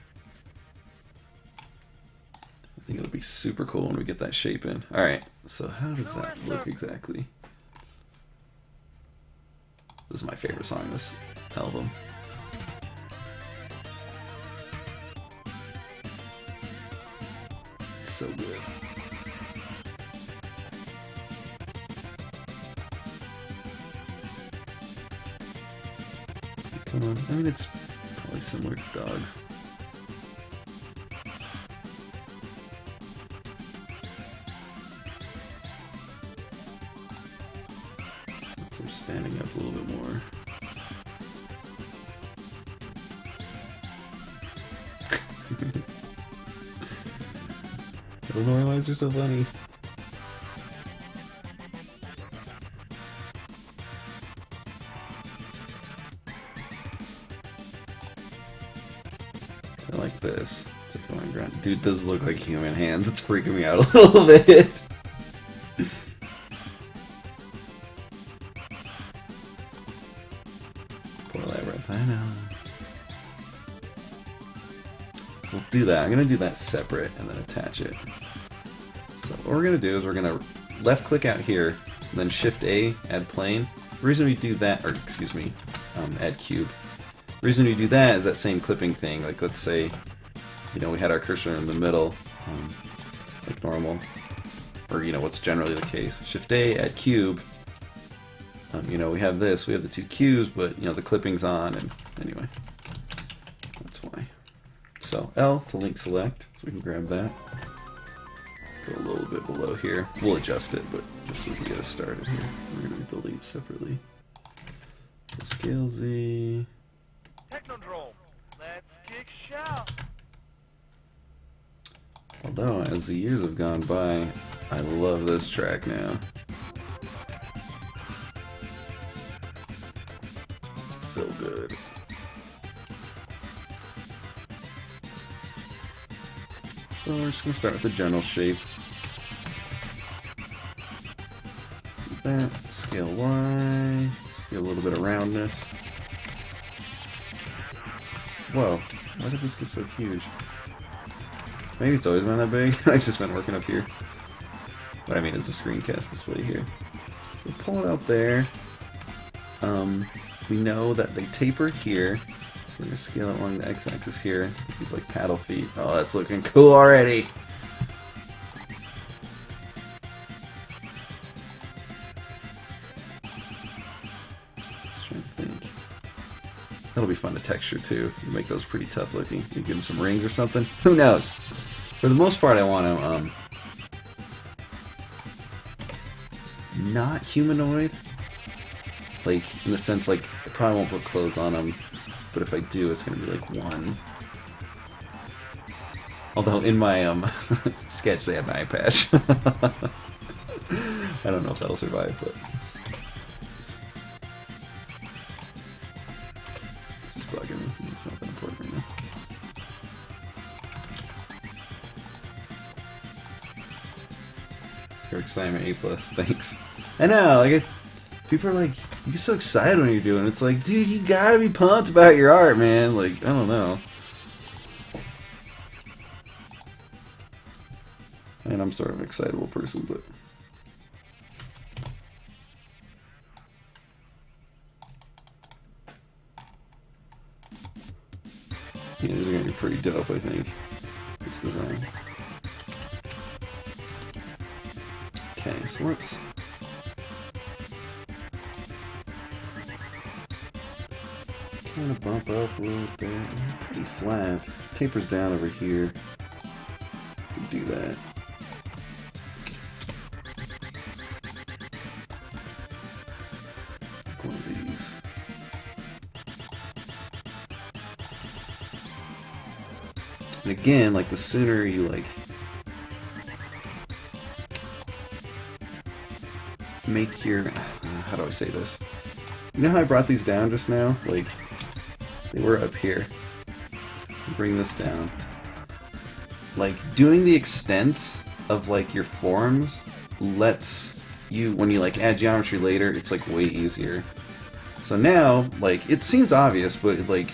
I think it'll be super cool when we get that shape in. Alright, so how does that look exactly? This is my favorite song in this album. So good. Come on, I mean it's probably similar to dogs. I'm standing up a little bit more. I don't know why they're so funny. So like this. It's like going around. Dude, does look like human hands. It's freaking me out a little bit. Poor labyrinth, I know. We'll do that. I'm gonna do that separate and then attach it. So what we're gonna do is we're gonna left click out here, and then Shift A, add plane. The reason we do that, or excuse me, add cube. The reason we do that is that same clipping thing. Like let's say, you know, we had our cursor in the middle, like normal, or you know what's generally the case. Shift A, add cube. You know, we have this. We have the two cubes, but you know the clipping's on, and anyway, that's why. So L to link select, so we can grab that. Go a little bit below here. We'll adjust it, but just so we can get us started here. We're going to be building it separately. So scale Z. Technodrome. Let's kick shout. Although, as the years have gone by, I love this track now. It's so good. So we're just going to start with the general shape. Do that, scale Y, just get a little bit of roundness. Whoa, why did this get so huge? Maybe it's always been that big. I've just been working up here. What I mean is the screencast display here. So pull it out there. We know that they taper here. So we're going to scale it along the x-axis here. These like paddle feet. Oh, that's looking cool already! Just trying to think. That'll be fun to texture too. You make those pretty tough looking. You give them some rings or something. Who knows? For the most part, I want to not humanoid. Like in the sense, like I probably won't put clothes on them, but if I do, it's gonna be like one. Although in my sketch they have an eye patch. I don't know if that'll survive, but this is bugging me. It's not that important right now. Your excitement A+, thanks. I know, like people are like, you get so excited when you're doing it. It's like, dude, you gotta be pumped about your art, man. Like, I don't know. And I'm sort of an excitable person, but yeah, these are gonna be pretty dope, I think. This design. Okay, so let's kind of bump up a little bit. Pretty flat. Tapers down over here. We can do that. One of these. And again, like the sooner you like make your, how do I say this? You know how I brought these down just now? Like, they were up here. Bring this down. Like, doing the extents of, like, your forms lets you, when you, like, add geometry later, it's, like, way easier. So now, like, it seems obvious, but, like,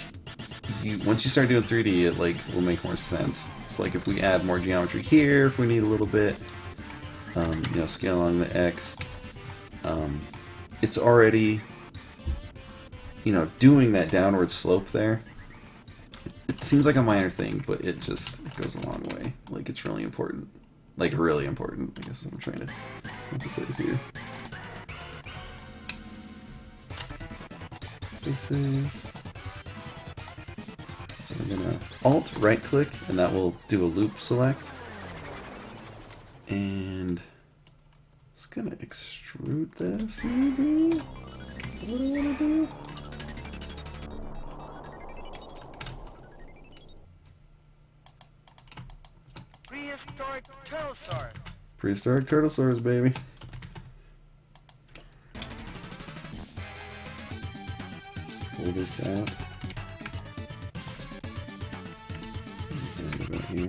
once you start doing 3D, it, like, will make more sense. It's like if we add more geometry here, if we need a little bit, you know, scale along the X, it's already, you know, doing that downward slope there. It seems like a minor thing, but it goes a long way. Like, it's really important. Like, really important, I guess is what I'm trying to emphasize here. Faces. So we're gonna Alt right click, and that will do a loop select. And just gonna extrude this, maybe? What do I wanna do? Prehistoric Turtlesaurus. Prehistoric Turtlesaurus, baby. Pull this out. Right here.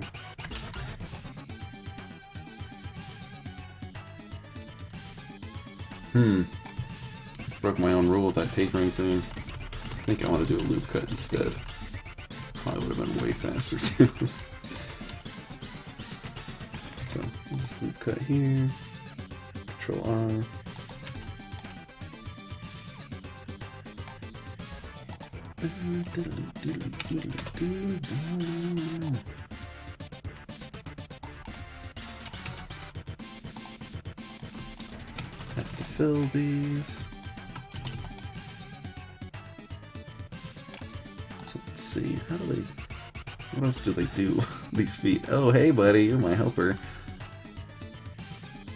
Broke my own rule with that tapering thing. I think I want to do a loop cut instead. Probably would have been way faster too. So, just loop cut here. Control R. Have to fill these. So let's see, how do they, what else do they do? These feet. Oh, hey buddy, you're my helper.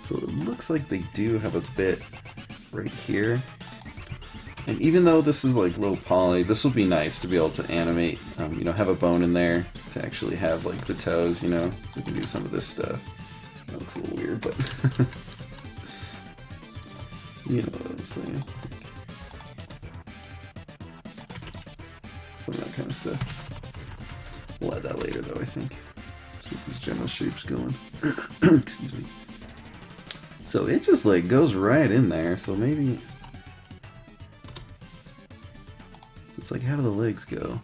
So it looks like they do have a bit right here. And even though this is like low poly, this would be nice to be able to animate, you know, have a bone in there to actually have like the toes, you know, so we can do some of this stuff. That looks a little weird, but you know what I'm saying. Some of that kind of stuff. We'll add that later though, I think. Just get these general shapes going. Excuse me. So it just like goes right in there, so maybe it's like, how do the legs go?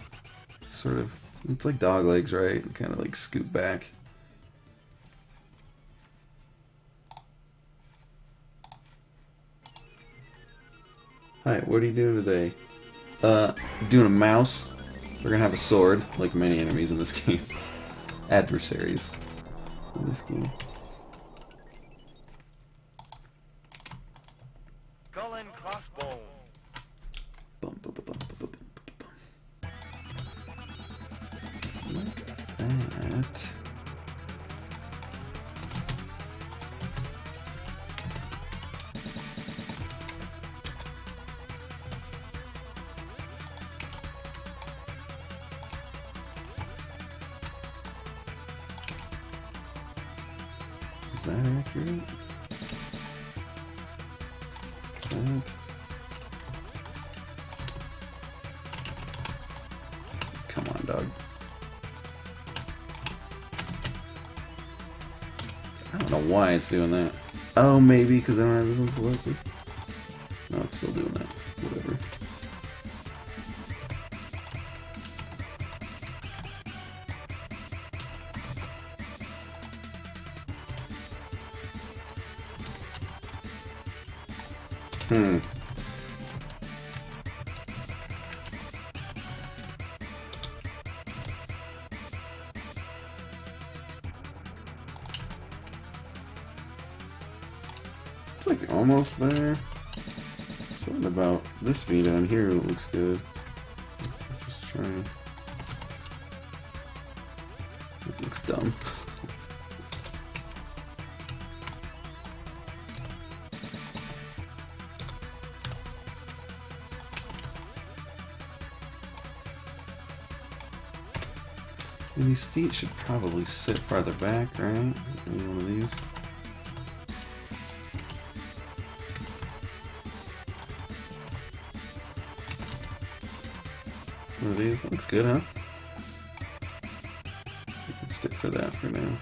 Sort of, it's like dog legs, right? Kind of like scoot back. Hi, what are you doing today? Doing a mouse. We're gonna have a sword, like many enemies in this game. Adversaries in this game. Skull and crossbones. Bum, bum, bum, bum, bum, bum, bum. Just like that. Is that accurate? That. Come on, dog. I don't know why it's doing that. Oh, maybe because I don't have this one selected. No, it's still doing that. Whatever. It's like almost there. Something about this V down here looks good. Just trying. It looks dumb. And these feet should probably sit farther back, right? Maybe one of these. One of these. That looks good, huh? We can stick to that for now.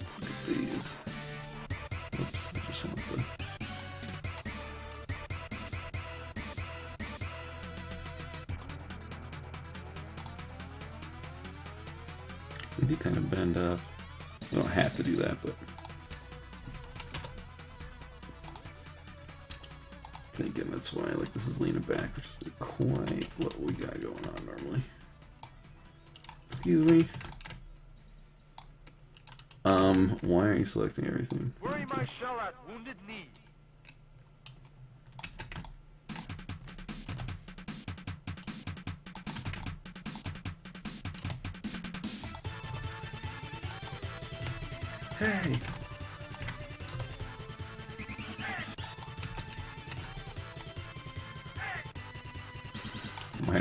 Let's look at these. Oops, I just want the... They do kind of bend up. We don't have to do that, but... Thinking that's why, like, this is leaning back, which isn't quite what we got going on normally. Excuse me. Why are you selecting everything? Worry my shell at wounded knee. Hey!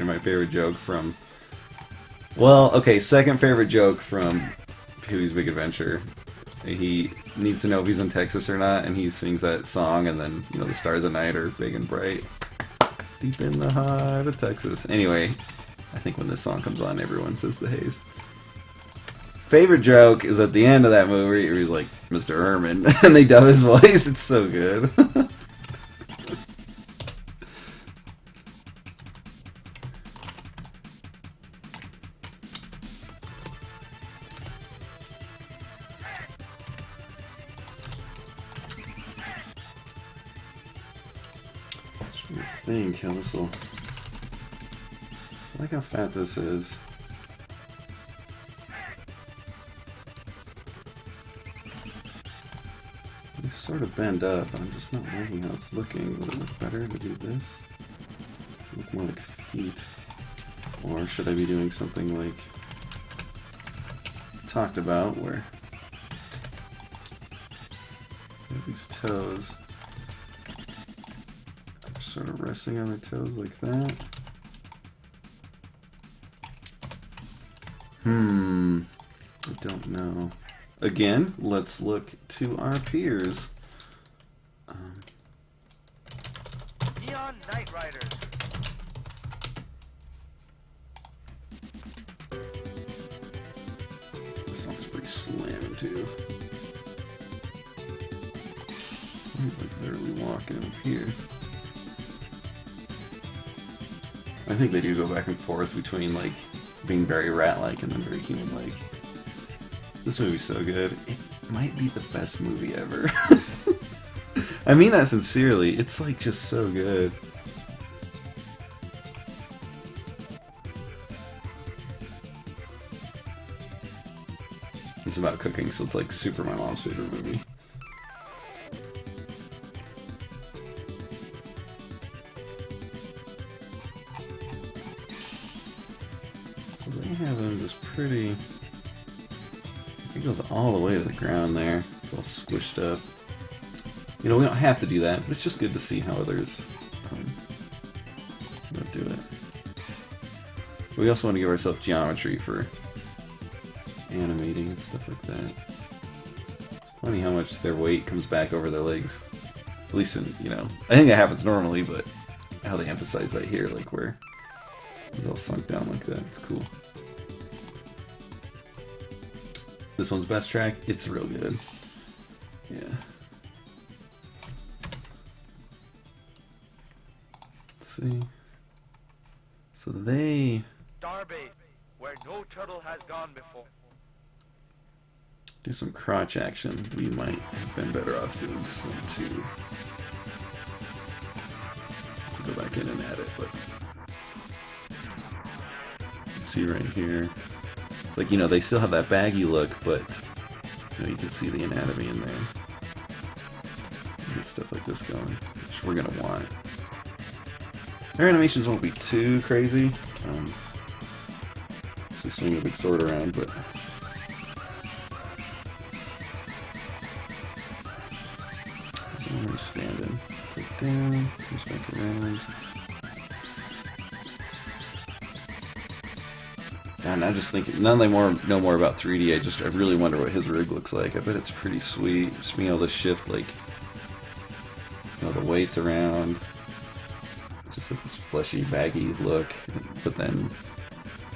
My favorite joke from... Well, okay, second favorite joke from Pee-wee's Big Adventure. He needs to know if he's in Texas or not, and he sings that song, and then, you know, the stars at night are big and bright. Deep in the heart of Texas. Anyway, I think when this song comes on, everyone says the haze. Favorite joke is at the end of that movie where he's like, Mr. Herman, and they dub his voice. It's so good. I think how this will... I like how fat this is. They sort of bend up, but I'm just not liking how it's looking. Would it look better to do this? Look more like feet. Or should I be doing something like talked about, where you have these toes sort of resting on their toes like that? I don't know. Again, let's look to our peers. Neon Knight Riders. This song's pretty slamming too. He's like literally walking up here. I think they do go back and forth between like being very rat-like and then very human-like. This movie's so good. It might be the best movie ever. I mean that sincerely. It's like just so good. It's about cooking, so it's like super my mom's favorite movie. So they have him just pretty... It goes all the way to the ground there. It's all squished up. You know, we don't have to do that, but it's just good to see how others do it. We also want to give ourselves geometry for animating and stuff like that. It's funny how much their weight comes back over their legs. At least in, you know, I think that happens normally, but how they emphasize that here, like where it's all sunk down like that. It's cool. This one's best track. It's real good. Yeah. Let's see. So they Starbase, where no turtle has gone before. do some crotch action. We might have been better off doing some too. Go back in and add it, but you can see right here. It's like, you know, they still have that baggy look, but you know, you can see the anatomy in there. Get stuff like this going, which we're gonna want. Their animations won't be too crazy. Just swing the big sword around, but where he's standing. Upside down, comes back around. God, I just think none of them know more about 3D. I really wonder what his rig looks like. I bet it's pretty sweet. Just being able to shift like, you know, the weights around. Just like this fleshy, baggy look, but then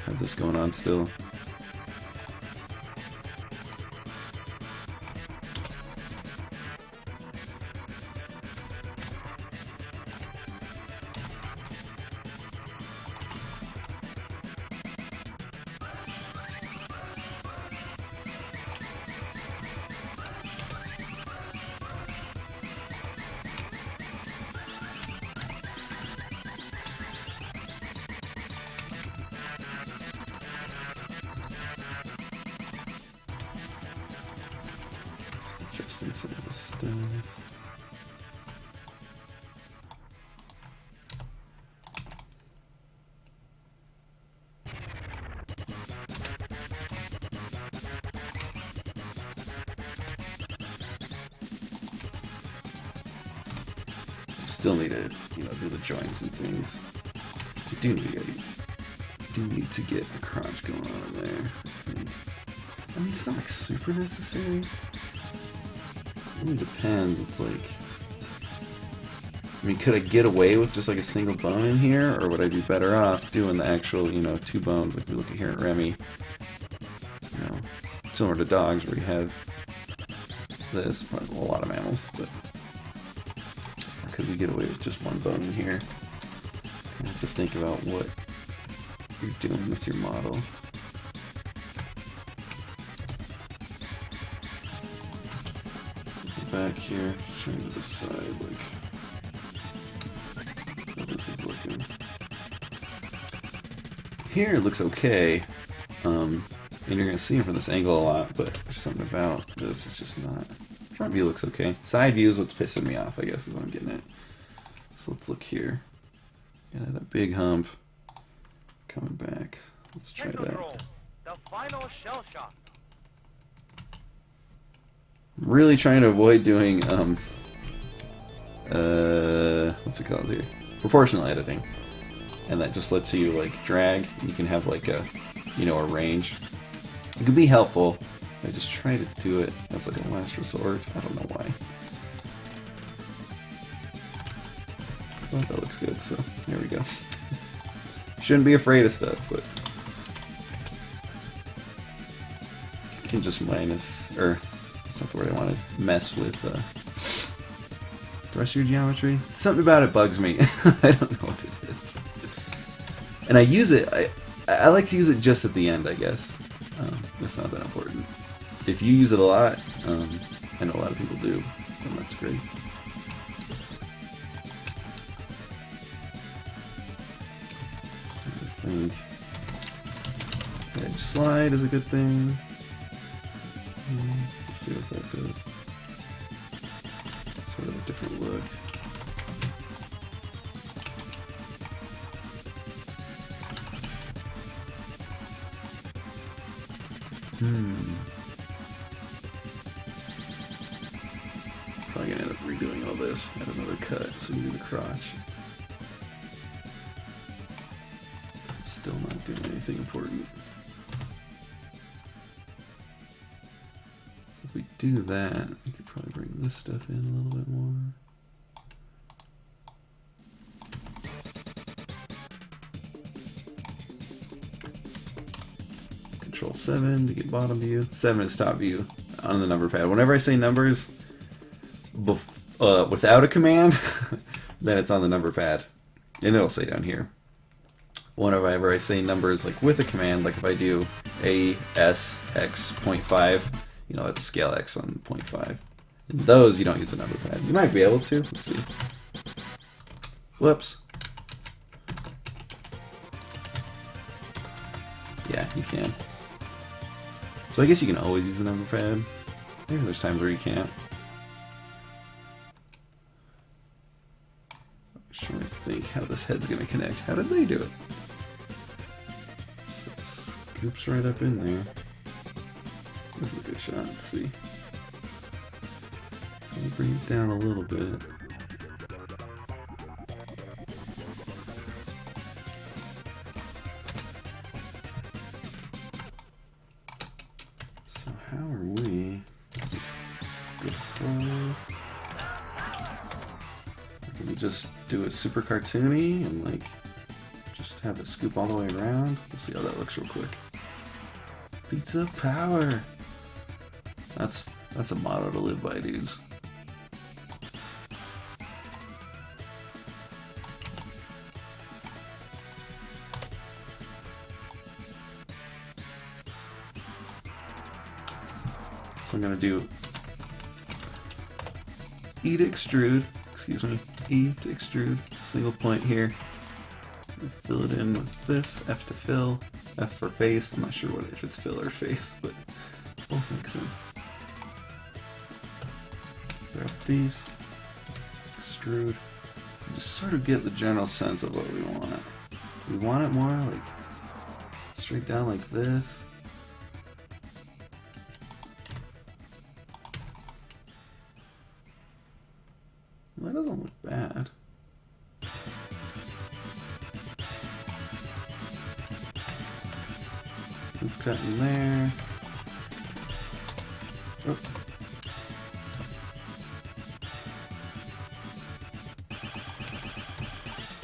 have this going on still. Adjusting some of this stuff. Still need to, you know, do the joints and things. I do need to get a crotch going on in there, I think. I mean, it's not like super necessary. It really depends. It's like, I mean, could I get away with just like a single bone in here, or would I be better off doing the actual, you know, 2 bones like we look at here at Remy? You know, similar to dogs where you have this, probably a lot of mammals, but or could we get away with just 1 bone in here? You have to think about what you're doing with your model. Back here, trying to decide like how this is looking. Here it looks okay, and you're gonna see it from this angle a lot, but there's something about this, it's just not. Front view looks okay. Side view is what's pissing me off, I guess is what I'm getting at. So let's look here. Yeah, that big hump coming back. Let's try that. The final shell shock. I'm really trying to avoid doing what's it called here? Proportional editing. And that just lets you like drag. You can have like a, you know, a range. It can be helpful. I just try to do it as like a last resort. I don't know why. Well, that looks good, so there we go. Shouldn't be afraid of stuff, but you can just minus, or that's not the word I wanted, mess with the rest of your geometry. Something about it bugs me. I don't know what it is. And I use it, I like to use it just at the end, I guess. It's not that important. If you use it a lot, I know a lot of people do, and that's great. I think edge slide is a good thing. Let's see what that does. Sort of a different look. Probably gonna end up redoing all this. Add another cut so you do the crotch. Still not doing anything important. If we do that, we could probably bring this stuff in a little bit more. Control 7 to get bottom view. 7 is top view on the number pad. Whenever I say numbers without a command, then it's on the number pad. And it'll say down here. Whenever I say numbers like with a command, like if I do ASX 0.5, you know, that's scale X on 0.5. In those, you don't use the number pad. You might be able to. Let's see. Whoops. Yeah, you can. So I guess you can always use the number pad. Maybe there's times where you can't. I'm just trying to think how this head's going to connect. How did they do it? So it scoops right up in there. This is a good shot. Let's see. So we'll bring it down a little bit. So how are we? This is good for. Can we just do it super cartoony and like just have it scoop all the way around? We'll see how that looks real quick. Pizza of power. That's a motto to live by, dudes. So I'm gonna do E to extrude, excuse me, E to extrude, single point here. Fill it in with this, F to fill, F for face. I'm not sure what if it's fill or face, but both make sense. Grab these, extrude. Just sort of get the general sense of what we want. We want it more like straight down like this. Well, that doesn't look bad. We've cut in there. Oh.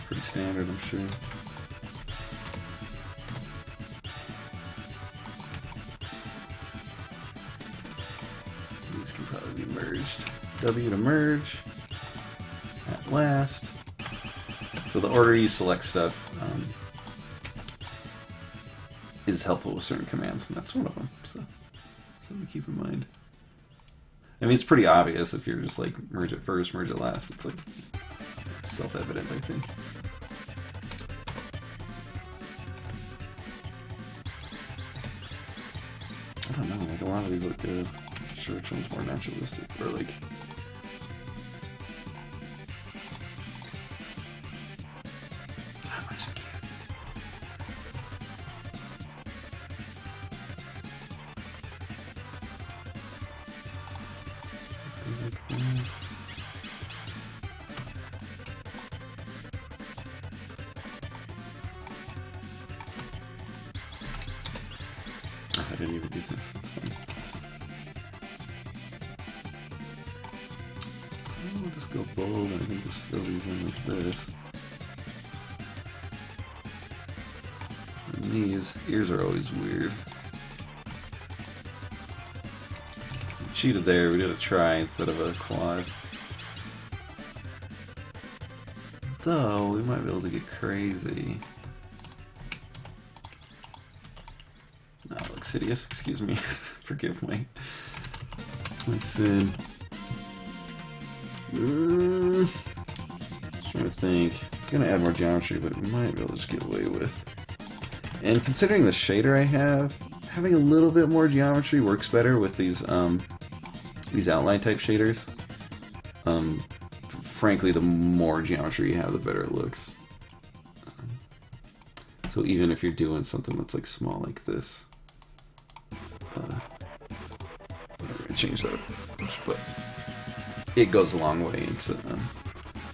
Pretty standard, I'm sure. These can probably be merged. W to merge. At last. So the order you select stuff is helpful with certain commands, and that's one of them. So something to keep in mind. I mean, it's pretty obvious if you're just like merge it first, merge it last. It's like self-evident, I think. I don't know, like a lot of these look good. I'm sure which one's more naturalistic, or like. I didn't even do this, that's fine. So we'll just go bold and I can just fill these in with this. And these ears are always weird. We cheated there, we did a try instead of a quad. Though, we might be able to get crazy. Insidious, excuse me. Forgive my sin. Trying to think. It's gonna add more geometry, but we might be able to just get away with. And considering the shader I have, having a little bit more geometry works better with these outline type shaders. Frankly, the more geometry you have, the better it looks. So even if you're doing something that's like small like this. We're gonna change that, but it goes a long way into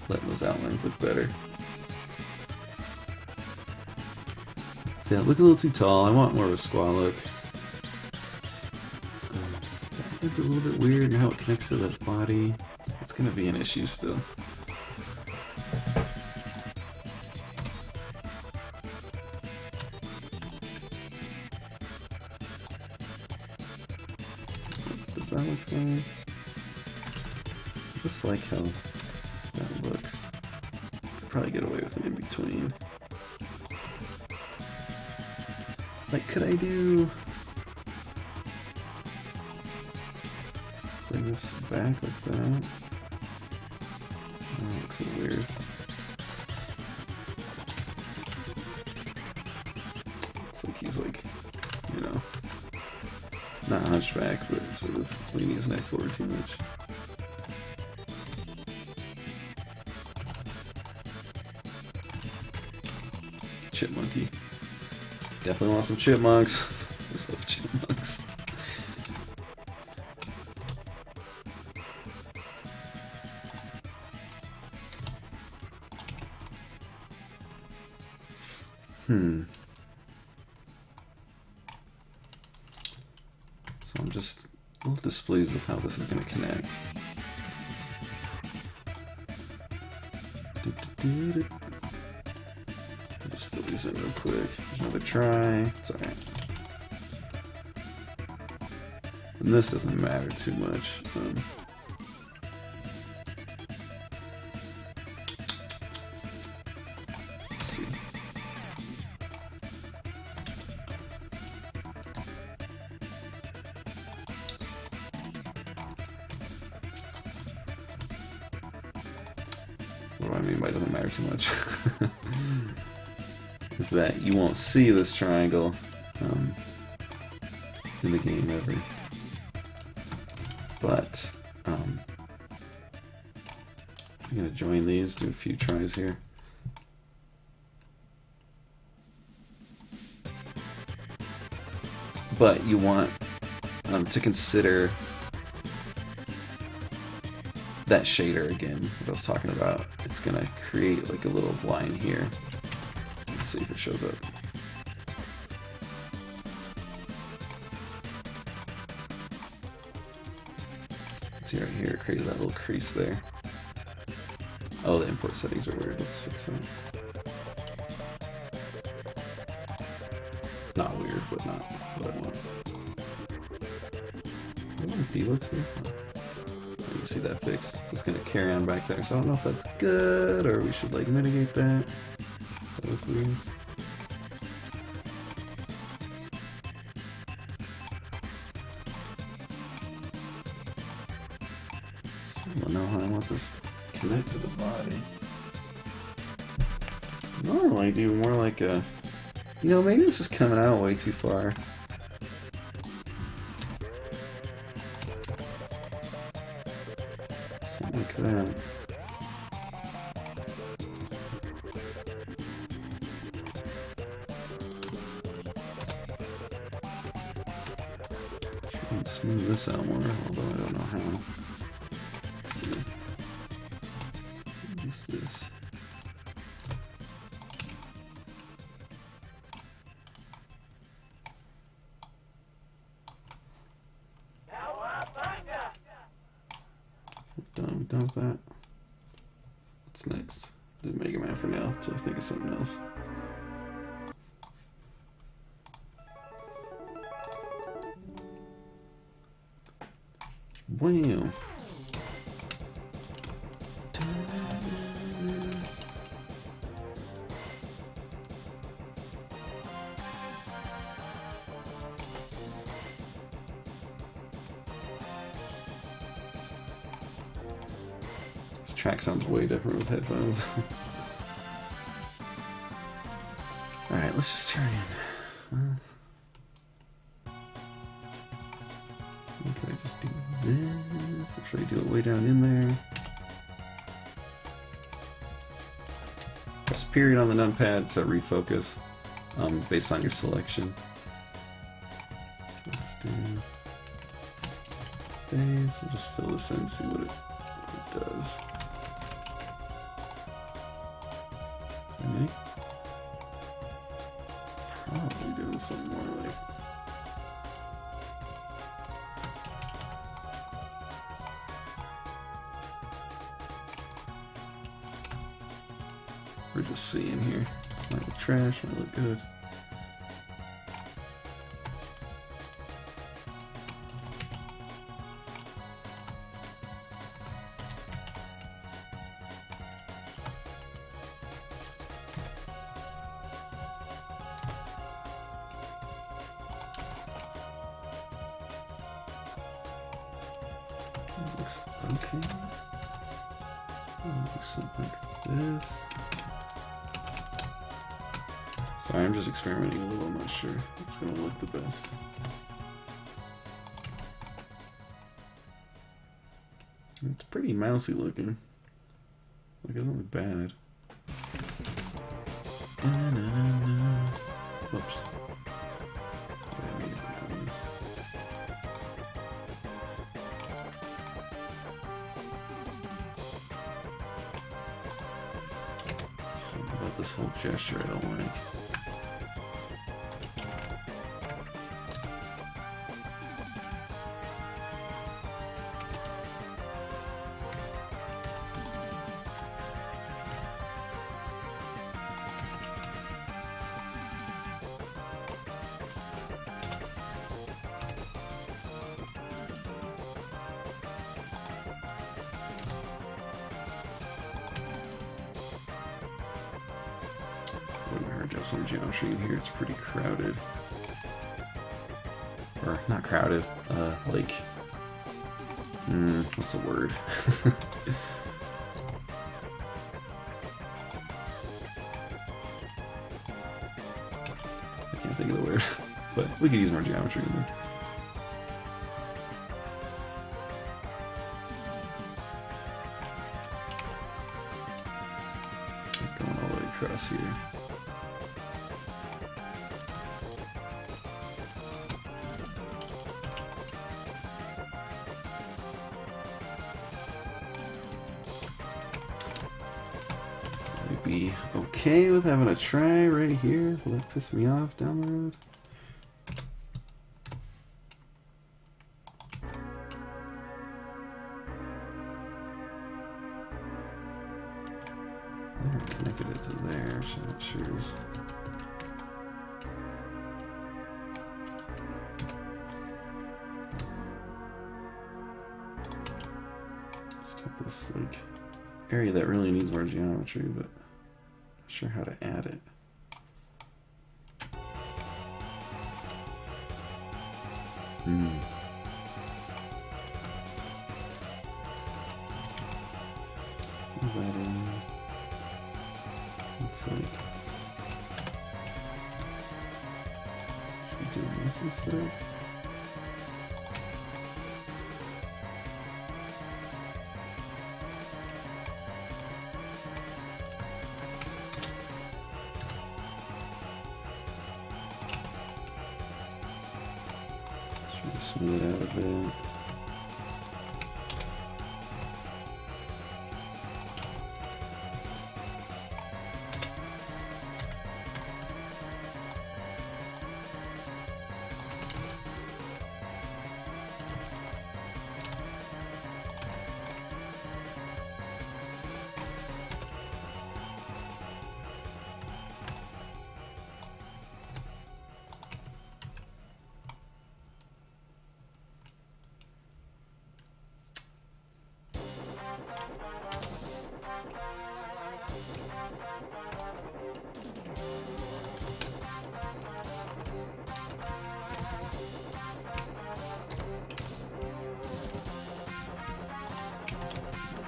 letting those outlines look better. So yeah, look a little too tall. I want more of a squat look. It's a little bit weird how it connects to the body. It's gonna be an issue still. Does that look fine? I just like how that looks. Could probably get away with an in-between. Like, could I do... bring this back like that? Oh, that looks a little weird. Looks like he's like, you know, not hunchback, but sort of leaning his neck forward too much. Chipmunky. Definitely want some chipmunks. I love chipmunks. So I'm just a little displeased with how this is going to connect. Just fill these in real quick. Another try. It's alright. And this doesn't matter too much. Let's see. What do I mean by doesn't matter too much? Is that you won't see this triangle in the game ever. But I'm gonna join these, do a few tries here. But you want to consider that shader again that I was talking about. It's gonna create like a little line here. Let's see if it shows up. See right here, it created that little crease there. Oh, the import settings are weird. Let's fix that. Not weird, but not what I want. Deluxe there. You see that fixed. It's just gonna carry on back there. So I don't know if that's good or we should like mitigate that. That was weird. I don't know how I want this to connect to the body. Normally do more like a, you know, maybe this is coming out way too far. Something like that. Try and smooth this out more, although I don't know how. What's this? We're done with that. What's next? Do Mega Man for now until I think of something else. Wow. This track sounds way different with headphones. Alright, let's just try and... can I just do this? Or should I do it way down in there? Press period on the numpad to refocus based on your selection. Let's do base. We'll just fill this in and see what it does. Maybe? Probably doing something more like... We're just seeing here. Might look trash, might look good. Looks okay. Looks something like this. Sorry, I'm just experimenting a little. I'm not sure it's going to look the best. It's pretty mousy looking. Like, it doesn't look bad. Whoops. I need to click on this. Something about this whole gesture I don't like. some geometry in here. It's pretty crowded. Or, not crowded, like... what's the word? I can't think of the word. But we could use more geometry in there. Going all the way across here. I'd be okay with having a try right here. Will that piss me off down the road? I connected it to there, so I'm not sure. Just have this like area that really needs more geometry, but not sure how to add it. Put that in. It's like, should we do this instead? Should we smooth it out a bit?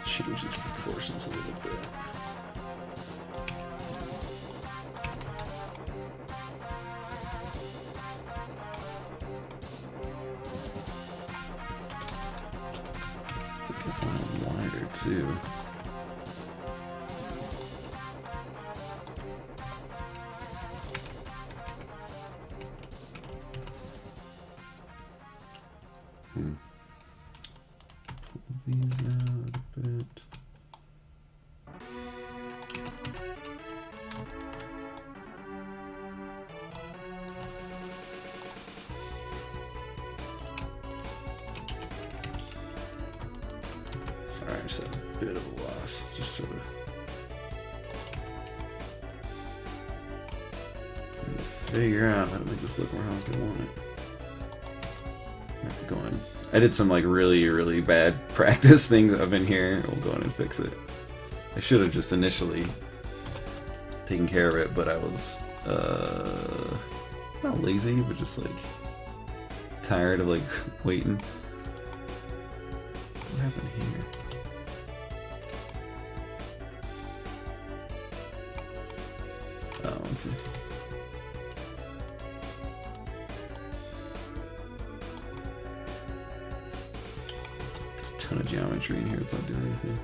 Change its proportions a little bit. Make it a little wider too. Pull these out a bit. Sorry, I just had a bit of a loss. Just sort of trying to figure out how to make this look more how I want it. I have to go in. I did some like really bad practice things up in here. We'll go in and fix it. I should have just initially taken care of it, but I was not lazy, but just like tired of like waiting. What happened here? Oh, okay. There's a ton of geometry in here. It's not doing anything.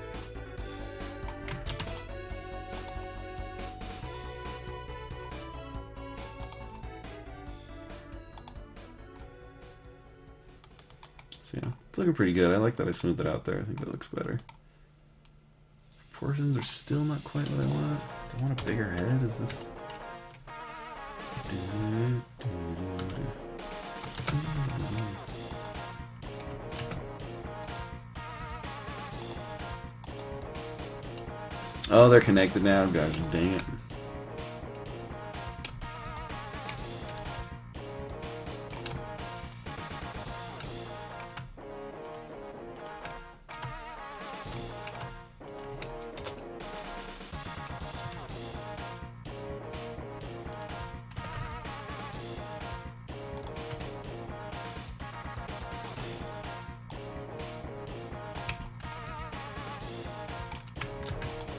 So yeah, it's looking pretty good. I like that I smoothed it out there. I think that looks better. Proportions are still not quite what I want. Do I want a bigger head? Is this... Oh, they're connected now. Gosh dang it.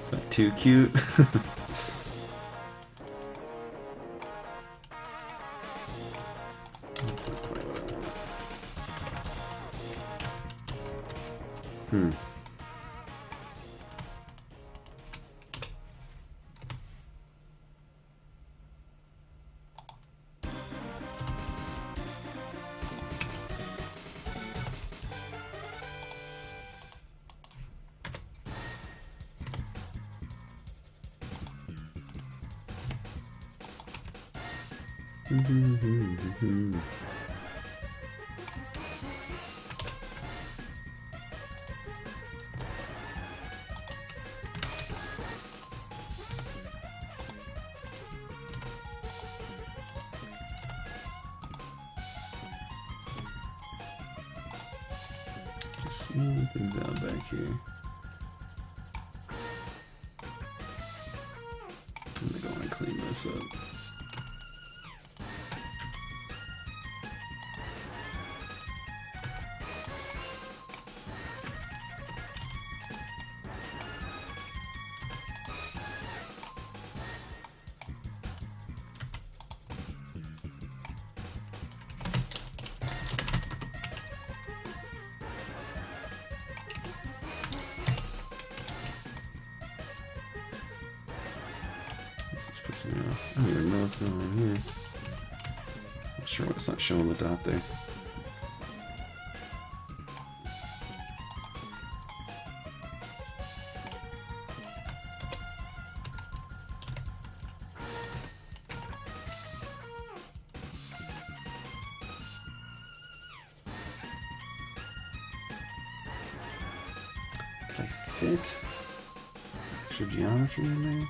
It's not too cute. That's not quite what I want. Just smoothing things out back here. I'm gonna go and clean this up. I don't even know what's going on here. Not sure why it's not showing the dot there. Can I fit extra geometry in there?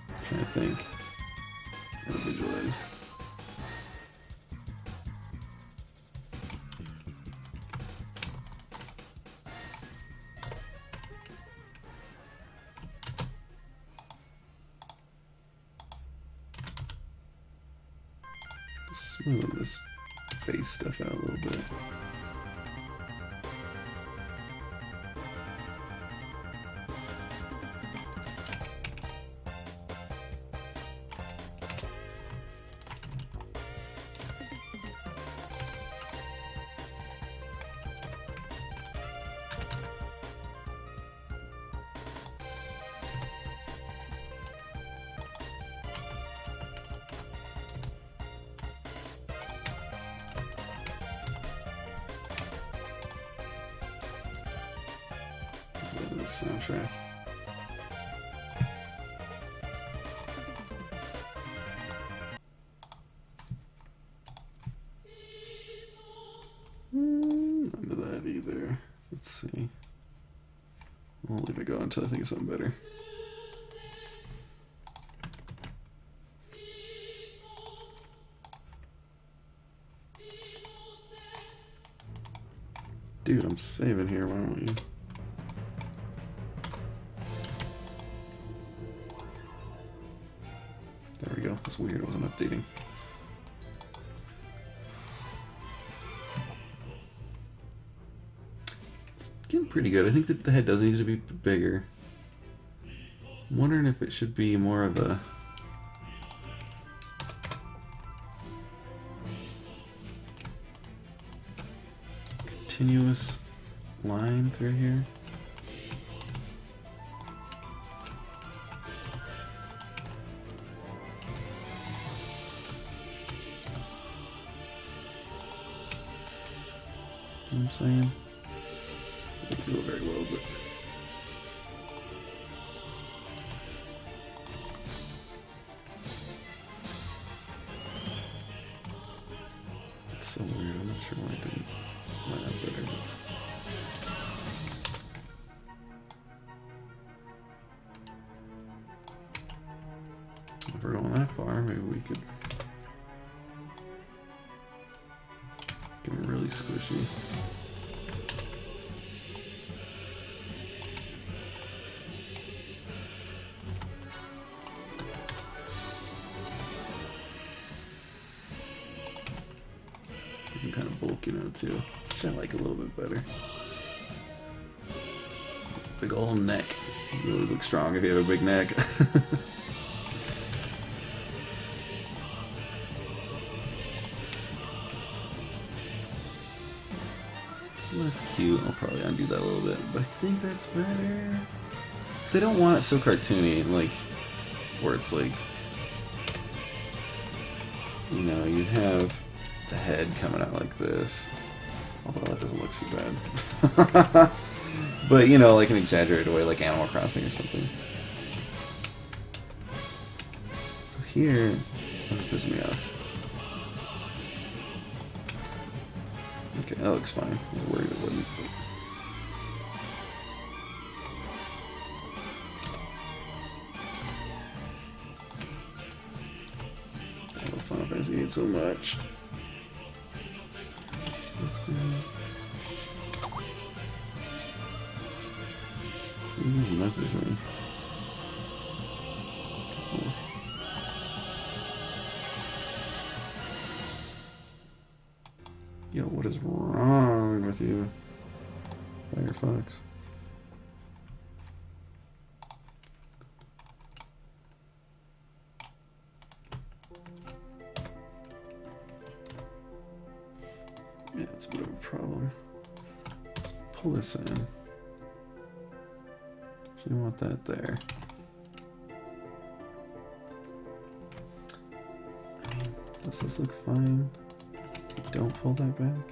I'm trying to think. Trying to visualize. Smooth this base stuff out a little bit. Soundtrack. None of that either. Let's see. I'll leave it go until I think of something better. Dude, I'm saving here, why don't you? There we go. That's weird. It wasn't updating. It's getting pretty good. I think that the head does need to be bigger. I'm wondering if it should be more of a continuous line through here. You know what I'm saying? It doesn't do it very well, but it's so weird. I'm not sure why it didn't line up better. But if we're going that far, maybe we could get it really squishy. Kind of bulky now too, which I like a little bit better. Big ol' neck. You always look strong if you have a big neck. Less cute. I'll probably undo that a little bit, but I think that's better. Because I don't want it so cartoony, like, where it's like, you know, you have the head coming out like this. Although that doesn't look so bad. But, you know, like an exaggerated way, like Animal Crossing or something. So here, this is pissing me off. Okay, that looks fine. I was worried it wouldn't. I love Final Fantasy 8 so much. Who just messaged me? Oh. Yo, what is wrong with you, Firefox? Yeah, it's a bit of a problem. Let's pull this in. Actually, want that there. I mean, does this look fine? Don't pull that back.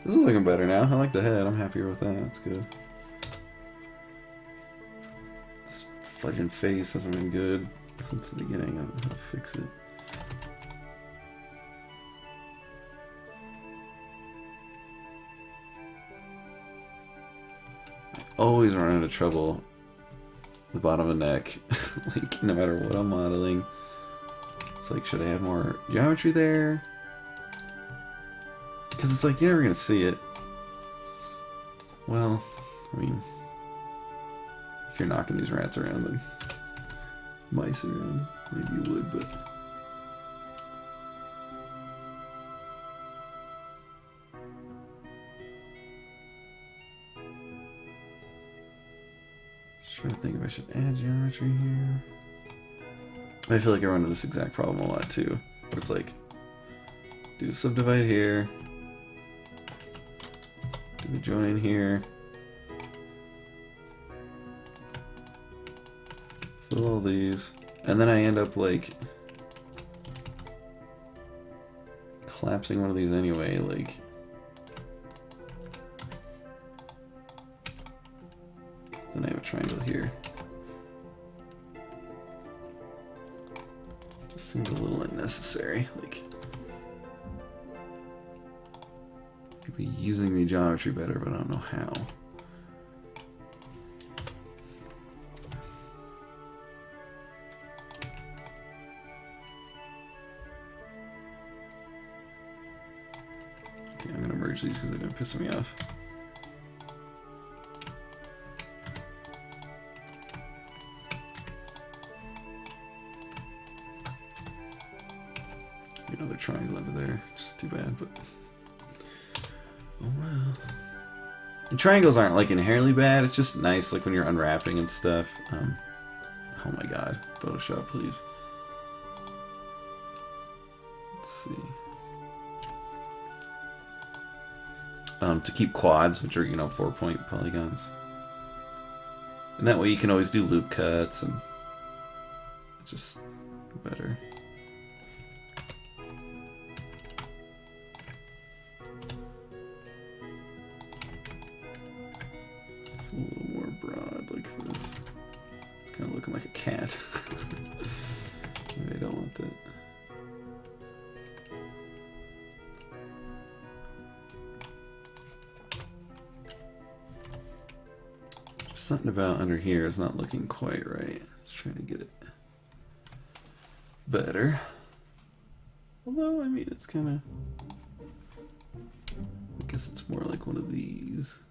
This is looking better now. I like the head. I'm happier with that. It's good. This fudging face hasn't been good since the beginning. I don't know how to fix it. Always run into trouble the bottom of the neck. Like, no matter what I'm modeling. It's like, should I have more geometry there? Because it's like, you're never going to see it. Well, I mean, if you're knocking these rats around, then mice around, maybe you would, but... Trying to think if I should add geometry here. I feel like I run into this exact problem a lot too. Where it's like, do a subdivide here, do a join here, fill all these, and then I end up like collapsing one of these anyway, like. Then I have a triangle here. Just seems a little unnecessary. Like, could be using the geometry better, but I don't know how. Okay, I'm gonna merge these because they've been pissing me off. Another triangle under there, just too bad, but oh well. And triangles aren't like inherently bad, it's just nice like when you're unwrapping and stuff. Oh my god, Photoshop please. Let's see. To keep quads, which are, you know, 4-point polygons. And that way you can always do loop cuts and it's just better. A little more broad like this. It's kind of looking like a cat. Maybe I don't want that. Just something about under here is not looking quite right. Just trying to get it better. Although, I mean, it's kind of... I guess it's more like one of these.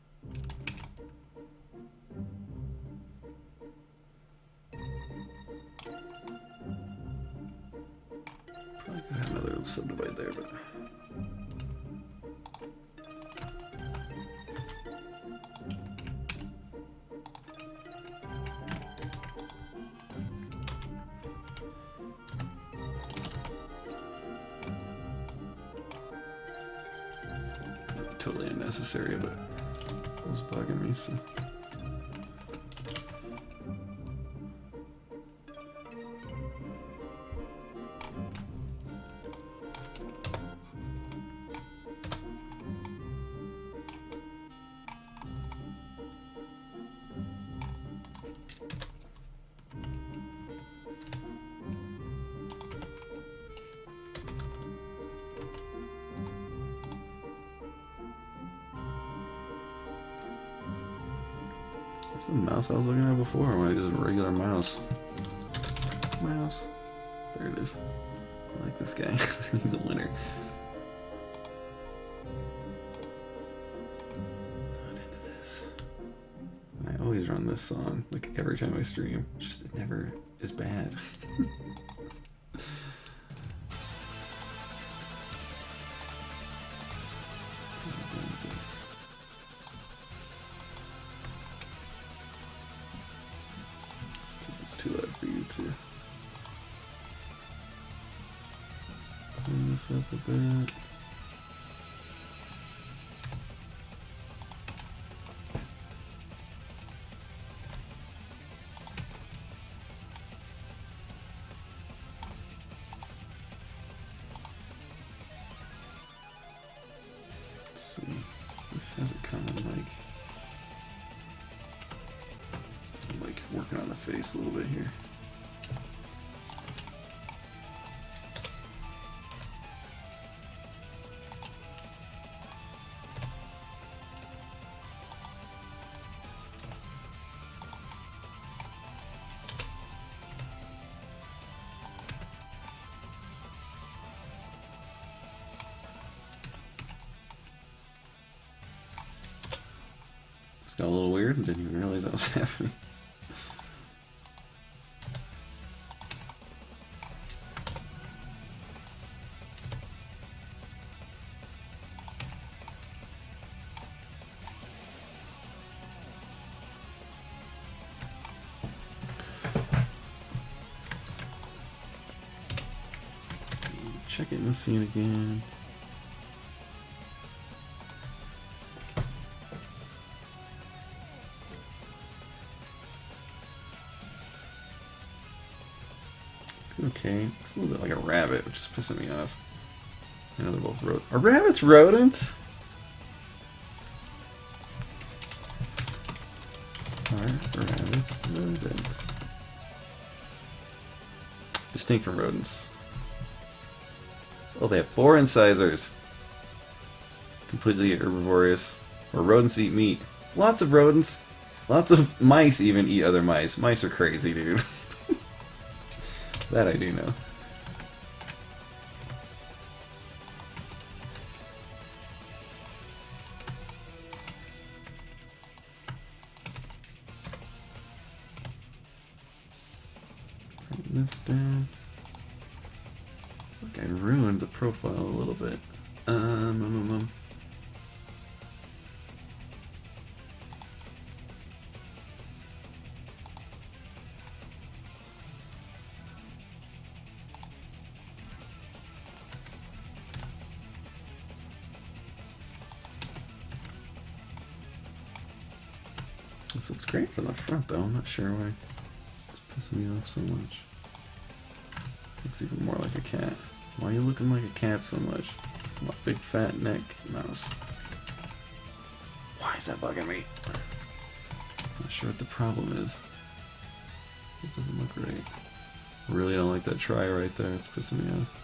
totally unnecessary, but it was bugging me, so. Where's the mouse I was looking at before? When I just a regular mouse. Mouse. There it is. I like this guy. He's a winner. Not into this. And I always run this song, like every time I stream. It's just it never is bad. It's too loud for you to clean this up a bit. Let's see. This has it kind of like working on the face a little bit here. This got a little weird and didn't even realize that was happening. Checking the scene again. Okay, it's a little bit like a rabbit, which is pissing me off. I know they're both rodents. Are rabbits rodents? Are rabbits rodents? Distinct from rodents. Oh, they have 4 incisors. Completely herbivorous. Where rodents eat meat. Lots of rodents. Lots of mice even eat other mice. Mice are crazy, dude. That I do know. Bring this down. Look, I ruined the profile a little bit. This looks great from the front, though. I'm not sure why it's pissing me off so much. Looks even more like a cat. Why are you looking like a cat so much? My big fat neck mouse. Why is that bugging me? Not sure what the problem is. It doesn't look right. Really don't like that try right there. It's pissing me off.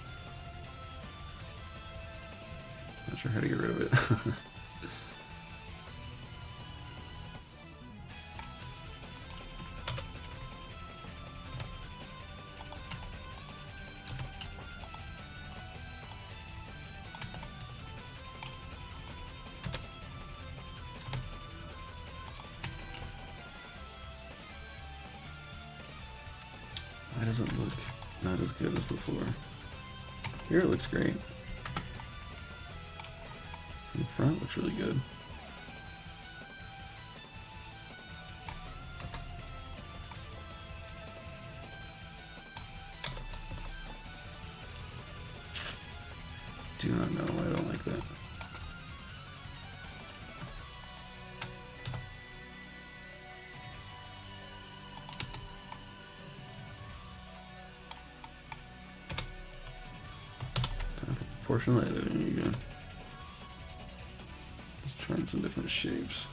Not sure how to get rid of it. Why does it look not as good as before? Here it looks great. In the front looks really good. Do not know why I don't like that. proportional editing again. Just trying some different shapes.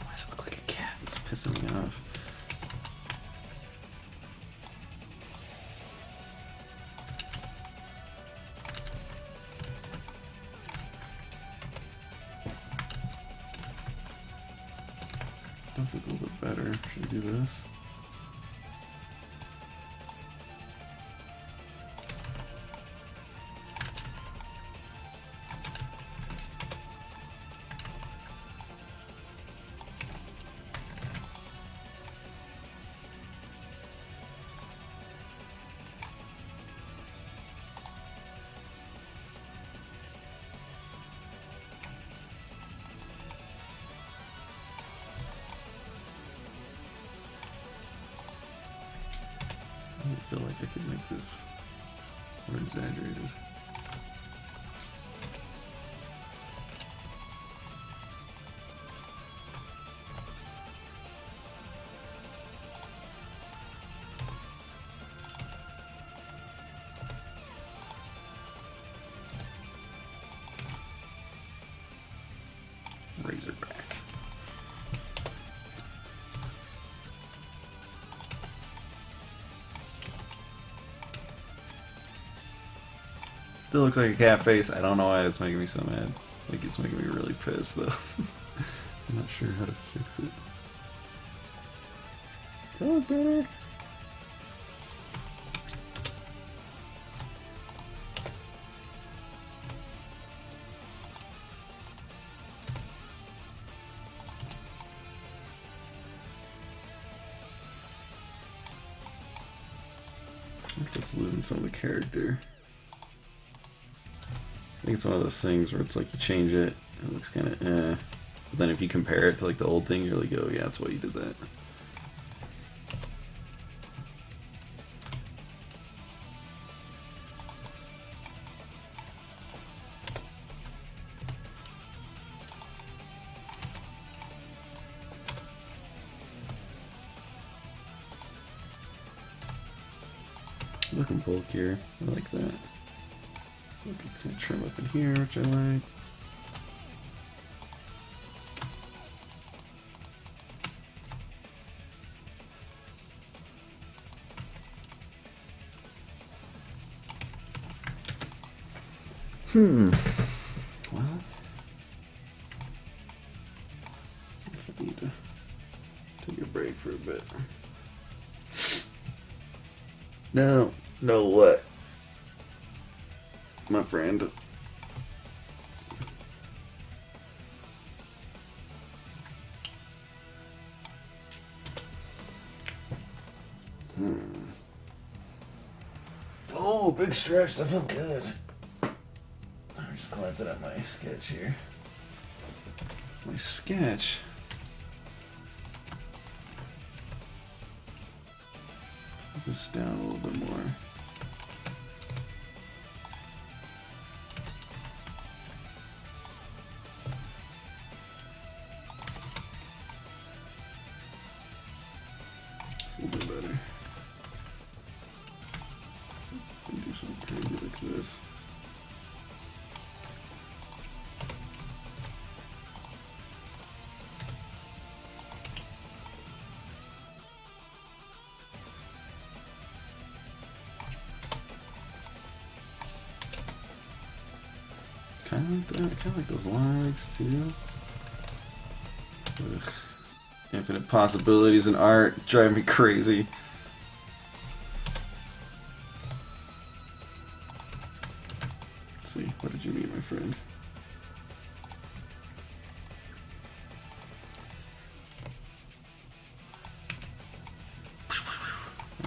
Why does it look like a cat? It's pissing me off. Does look a little bit better. Should we do this? I feel like I could make this more exaggerated. Razorback. Still looks like a cat face. I don't know why it's making me so mad. Like it's making me really pissed though. I'm not sure how to fix it. That was better. I think it's losing some of the character. I think it's one of those things where it's like you change it, it looks kind of eh. But then if you compare it to like the old thing, you're like, oh yeah, that's why you did that. Looking bulkier, I like that. Looking kind of trim up in here, which I like. Well, if I need to take a break for a bit. No, what? My friend. Oh, big stretch. That felt good. I'm just glancing at my sketch here. My sketch? Put this down a little bit more. It's a little bit better. Do something crazy like this. Kind of like that. Kind of like those legs too. Ugh. Infinite possibilities in art drive me crazy. Let's see, what did you mean, my friend?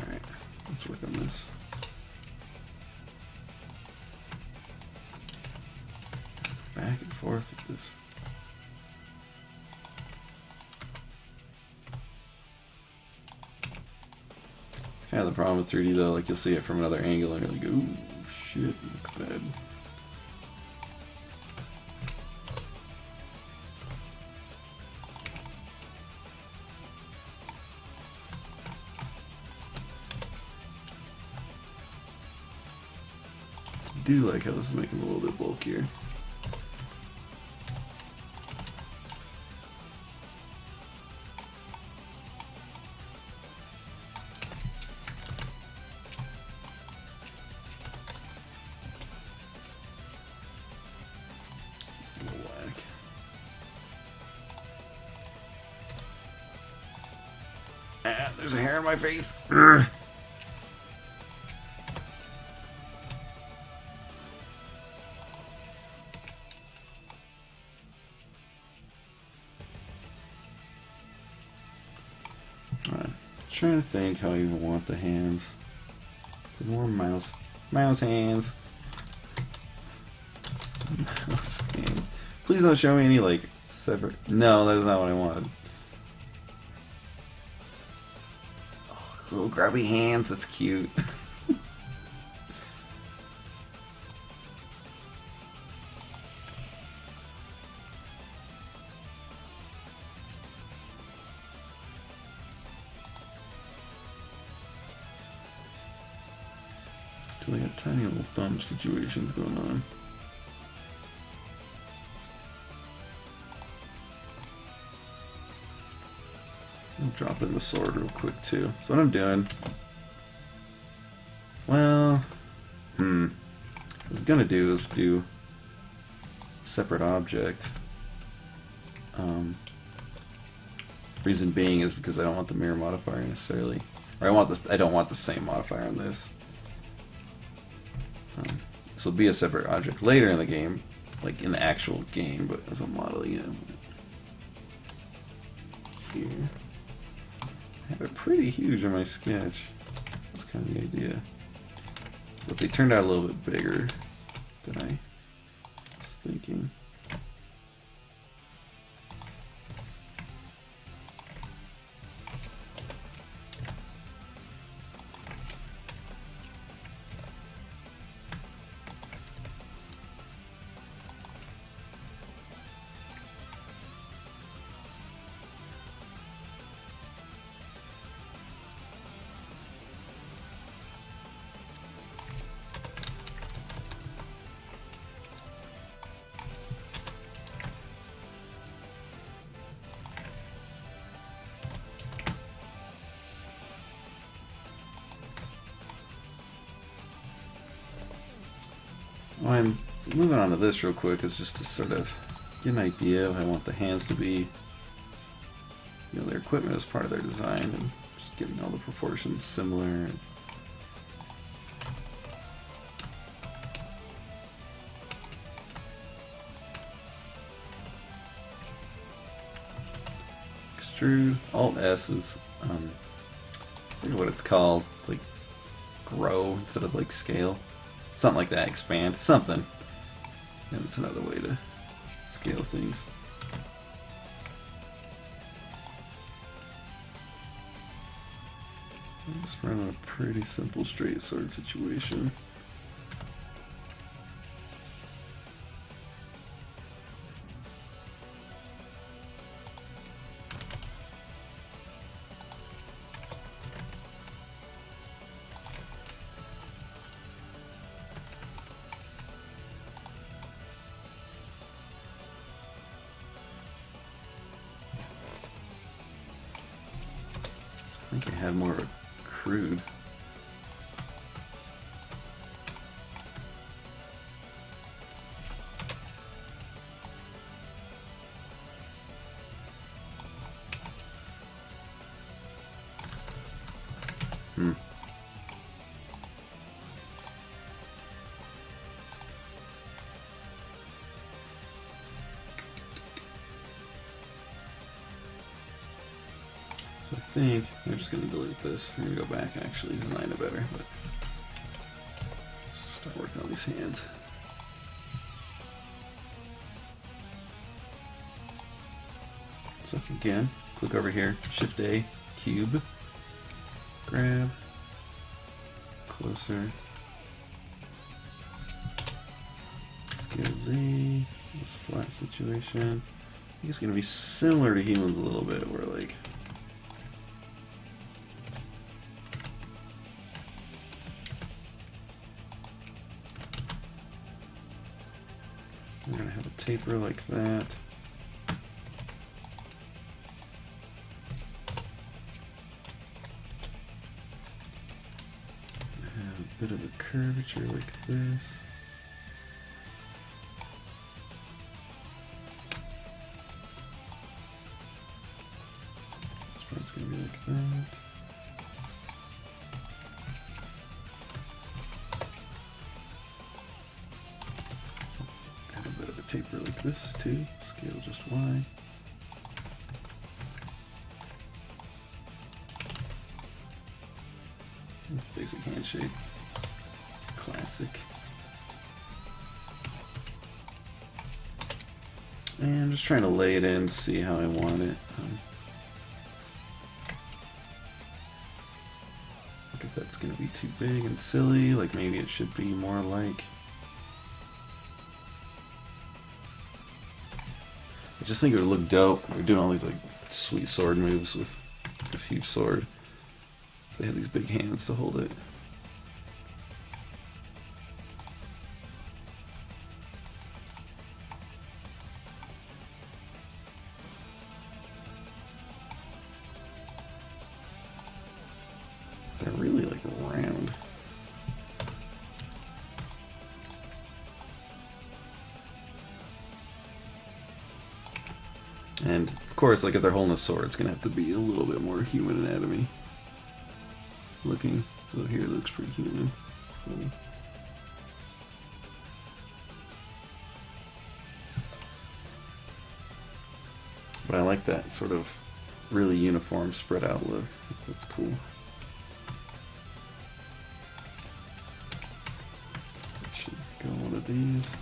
Alright, let's work on this. Back and forth with this. It's kind of the problem with 3D though, like you'll see it from another angle and you're like, ooh, shit, looks bad. do like how this is making them a little bit bulkier. This is a little whack. Ah, there's a hair in my face. Urgh. Alright, trying to think how I even want the hands. More mouse hands. Mouse hands. Please don't show me any like separate. No, that's not what I wanted. Oh, those little grubby hands. That's cute. So they got tiny little thumb situations going on. I'll drop in the sword real quick too. So what I'm doing, well, what I was gonna do is do a separate object. Reason being is because I don't want the mirror modifier necessarily, or I don't want the same modifier on this. This will be a separate object later in the game, like in the actual game, but as I'm modeling it here. I have it pretty huge in my sketch. That's kind of the idea. But they turned out a little bit bigger than I was thinking. Well, I'm moving on to this real quick is just to sort of get an idea of how I want the hands to be. You know, their equipment is part of their design, and just getting all the proportions similar. And extrude. Alt S is I forget what it's called. It's like grow instead of like scale. Something like that, expand, something. And it's another way to scale things. I'm just running a pretty simple straight sword situation. I think I had more of a crude. So I think I'm just going to delete this. I'm going to go back and actually design it better. But start working on these hands. So again, click over here, Shift A, cube, grab, closer, scale Z, this flat situation. I think it's going to be similar to humans a little bit, where like taper like that. Have a bit of a curvature like this. This one's gonna be like that. Add a bit of a taper like this too. Scale just Y. Basic handshake. Classic. And I'm just trying to lay it in, see how I want it. Like if that's going to be too big and silly, like maybe it should be more like... I just think it would look dope. They're doing all these like sweet sword moves with this huge sword. They have these big hands to hold it. They're really like round. And of course, like if they're holding a sword, it's gonna have to be a little bit more human anatomy looking. So here it looks pretty human. So. But I like that sort of really uniform spread out look. That's cool. Should go one of these.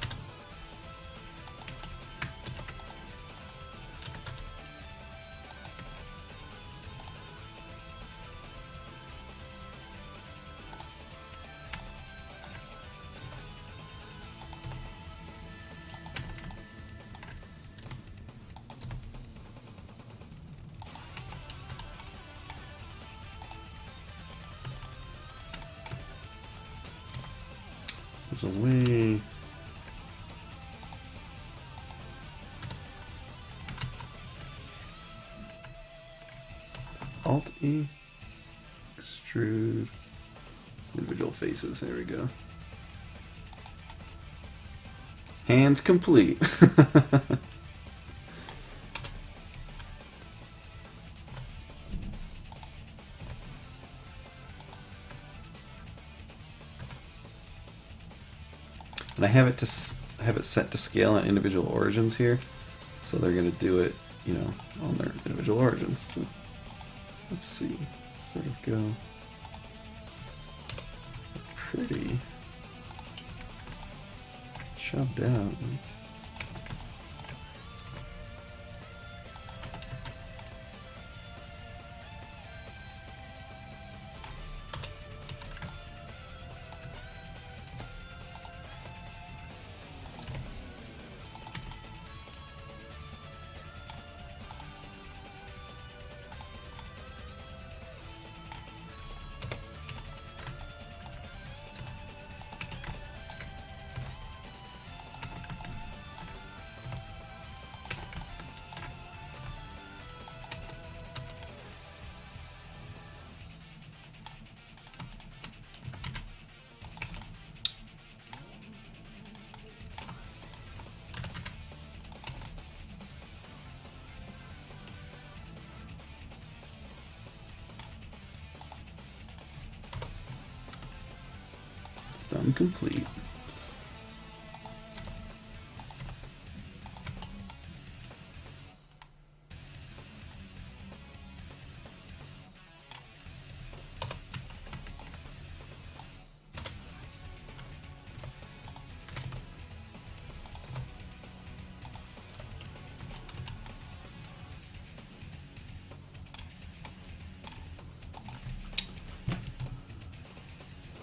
There's a way. Alt E. Extrude. Individual faces. There we go. Hands complete. And I have it set to scale on individual origins here, so they're gonna do it, you know, on their individual origins. So let's see, sort of go pretty chopped out. Thumb complete.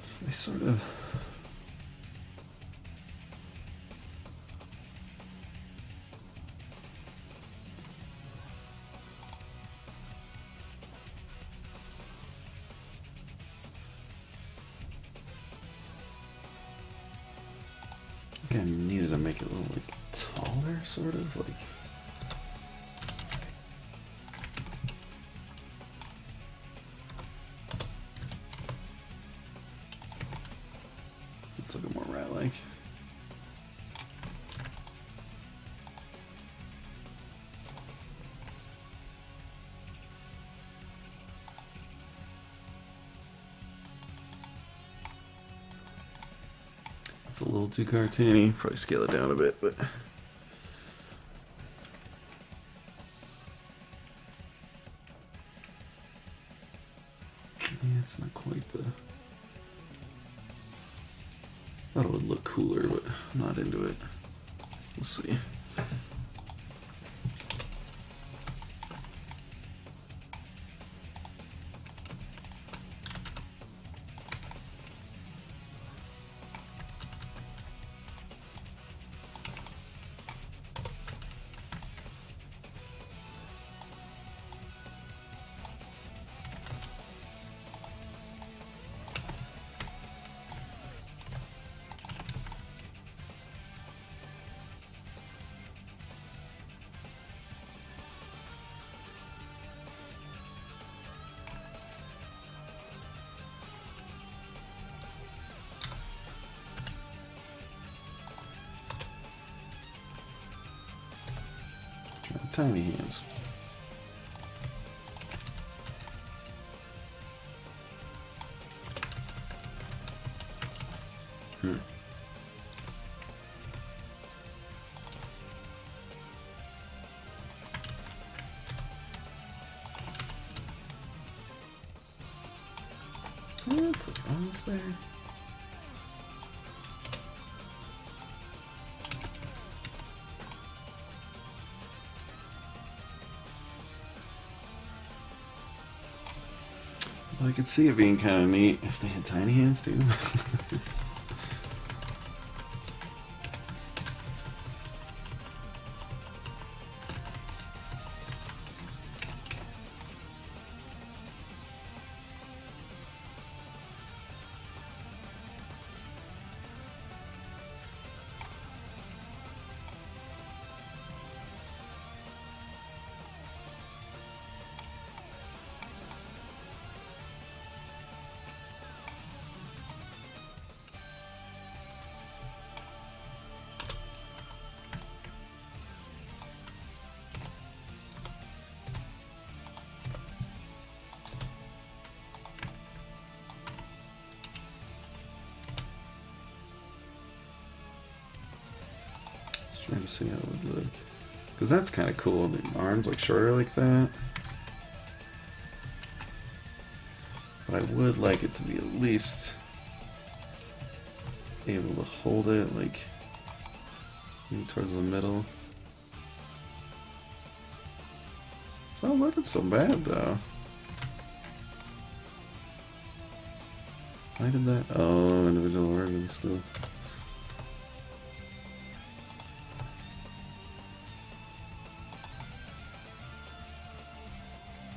So they sort of I needed to make it a little like taller, sort of, like. It's a bit more rat-like. It's a little too cartoony. Probably scale it down a bit, but. Yeah, it's not quite the. Thought it would look cooler, but I'm not into it. We'll see. Tiny hands. What's almost there? Well, I could see it being kind of neat if they had tiny hands too. Trying to see how it would look. Because that's kind of cool. The arms like shorter like that. But I would like it to be at least able to hold it like maybe towards the middle. It's not looking so bad though. Why did that? Oh, individual organs still.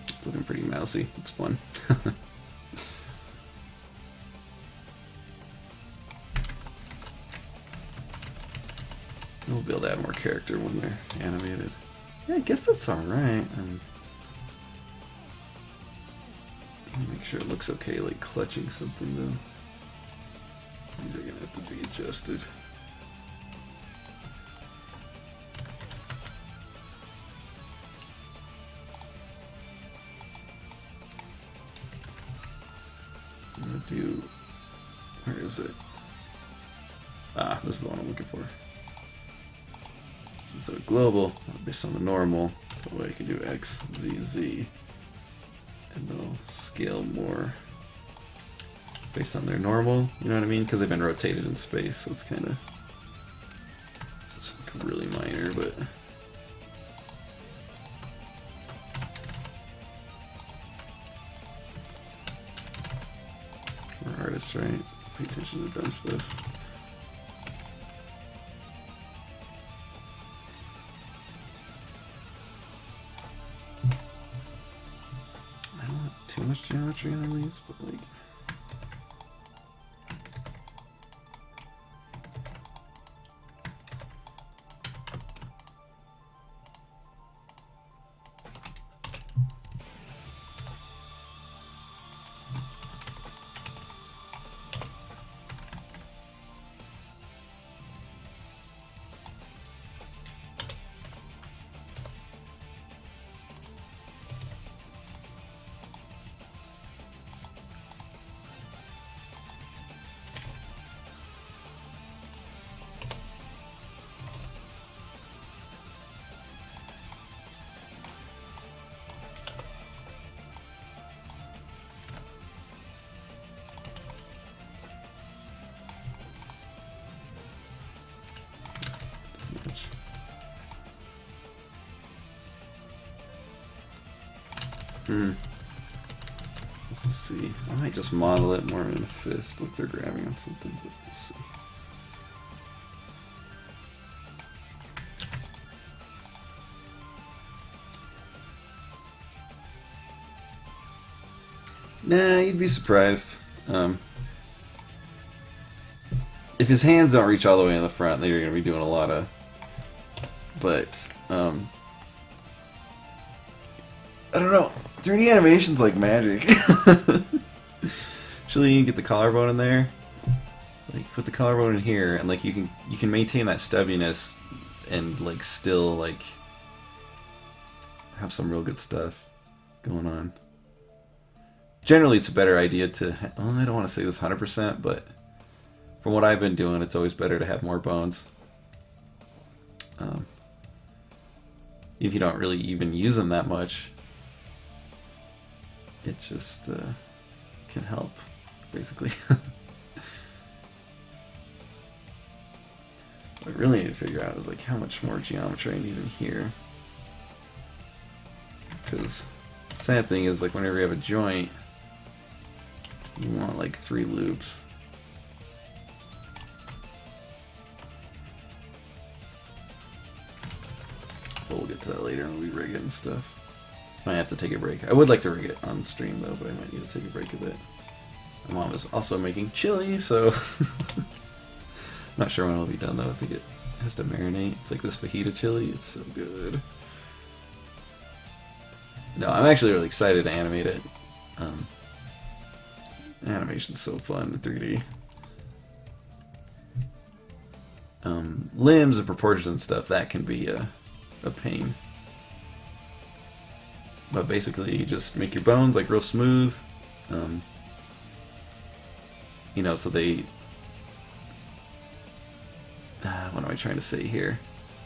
It's looking pretty mousy. It's fun. We'll be able to add more character when they're animated. Yeah, I guess that's alright. Make sure it looks okay, like clutching something though. These are gonna have to be adjusted. I'm gonna do. Where is it? Ah, this is the one I'm looking for. So instead of global, based on the normal, so that way I can do X, Z, Z. And they'll scale more based on their normal, you know what I mean? Because they've been rotated in space, so it's kind of like really minor, but we're artists, right? Pay attention to dumb stuff. I don't want too much geometry on these, but like. Let's see. I might just model it more in a fist, like they're grabbing on something, but we'll see. Nah, you'd be surprised. If his hands don't reach all the way in the front, then you're going to be doing a lot of... But, I don't know. 3D animation's like magic. Actually, you can get the collarbone in there. Like, put the collarbone in here, and like you can maintain that stubbiness, and like still like have some real good stuff going on. Generally, it's a better idea to... Well, I don't want to say this 100%, but from what I've been doing, it's always better to have more bones. If you don't really even use them that much, it just can help, basically. What I really need to figure out is like how much more geometry I need in here. Because the sad thing is, like, whenever you have a joint, you want like 3 loops. But we'll get to that later when we rig it and stuff. Might have to take a break. I would like to rig it on stream though, but I might need to take a break a bit. My mom is also making chili, so not sure when it'll be done though. I think it has to marinate. It's like this fajita chili. It's so good. No, I'm actually really excited to animate it. Animation's so fun in 3D. Limbs and proportions and stuff, that can be a pain. But basically, you just make your bones like real smooth. You know, so they... what am I trying to say here?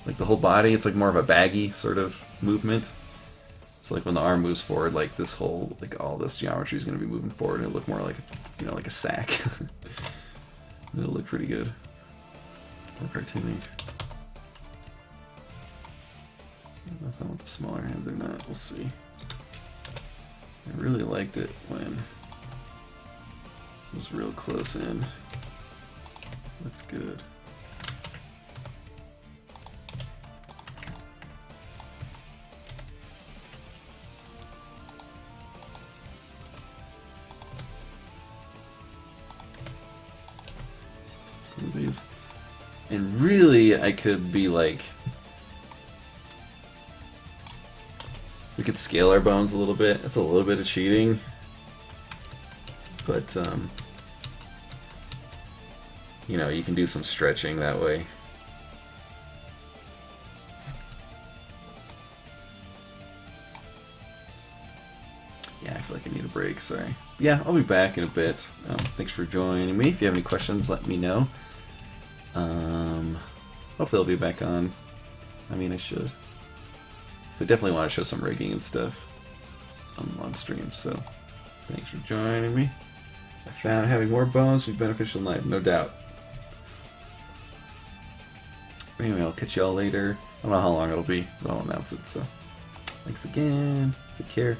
Like the whole body, it's like more of a baggy sort of movement. So like when the arm moves forward, like this whole, like all this geometry is going to be moving forward, and it'll look more like, you know, like a sack. It'll look pretty good. Or cartoony. I don't know if I want the smaller hands or not. We'll see. I really liked it when it was real close in. Looked good. These. And really, I could be like... We could scale our bones a little bit. That's a little bit of cheating. But, you know, you can do some stretching that way. Yeah, I feel like I need a break, sorry. Yeah, I'll be back in a bit. Thanks for joining me. If you have any questions, let me know. Hopefully I'll be back on. I mean, I should. So I definitely want to show some rigging and stuff on stream, so thanks for joining me. I found having more bones would be beneficial in life, no doubt. Anyway, I'll catch y'all later. I don't know how long it'll be, but I'll announce it, so thanks again. Take care.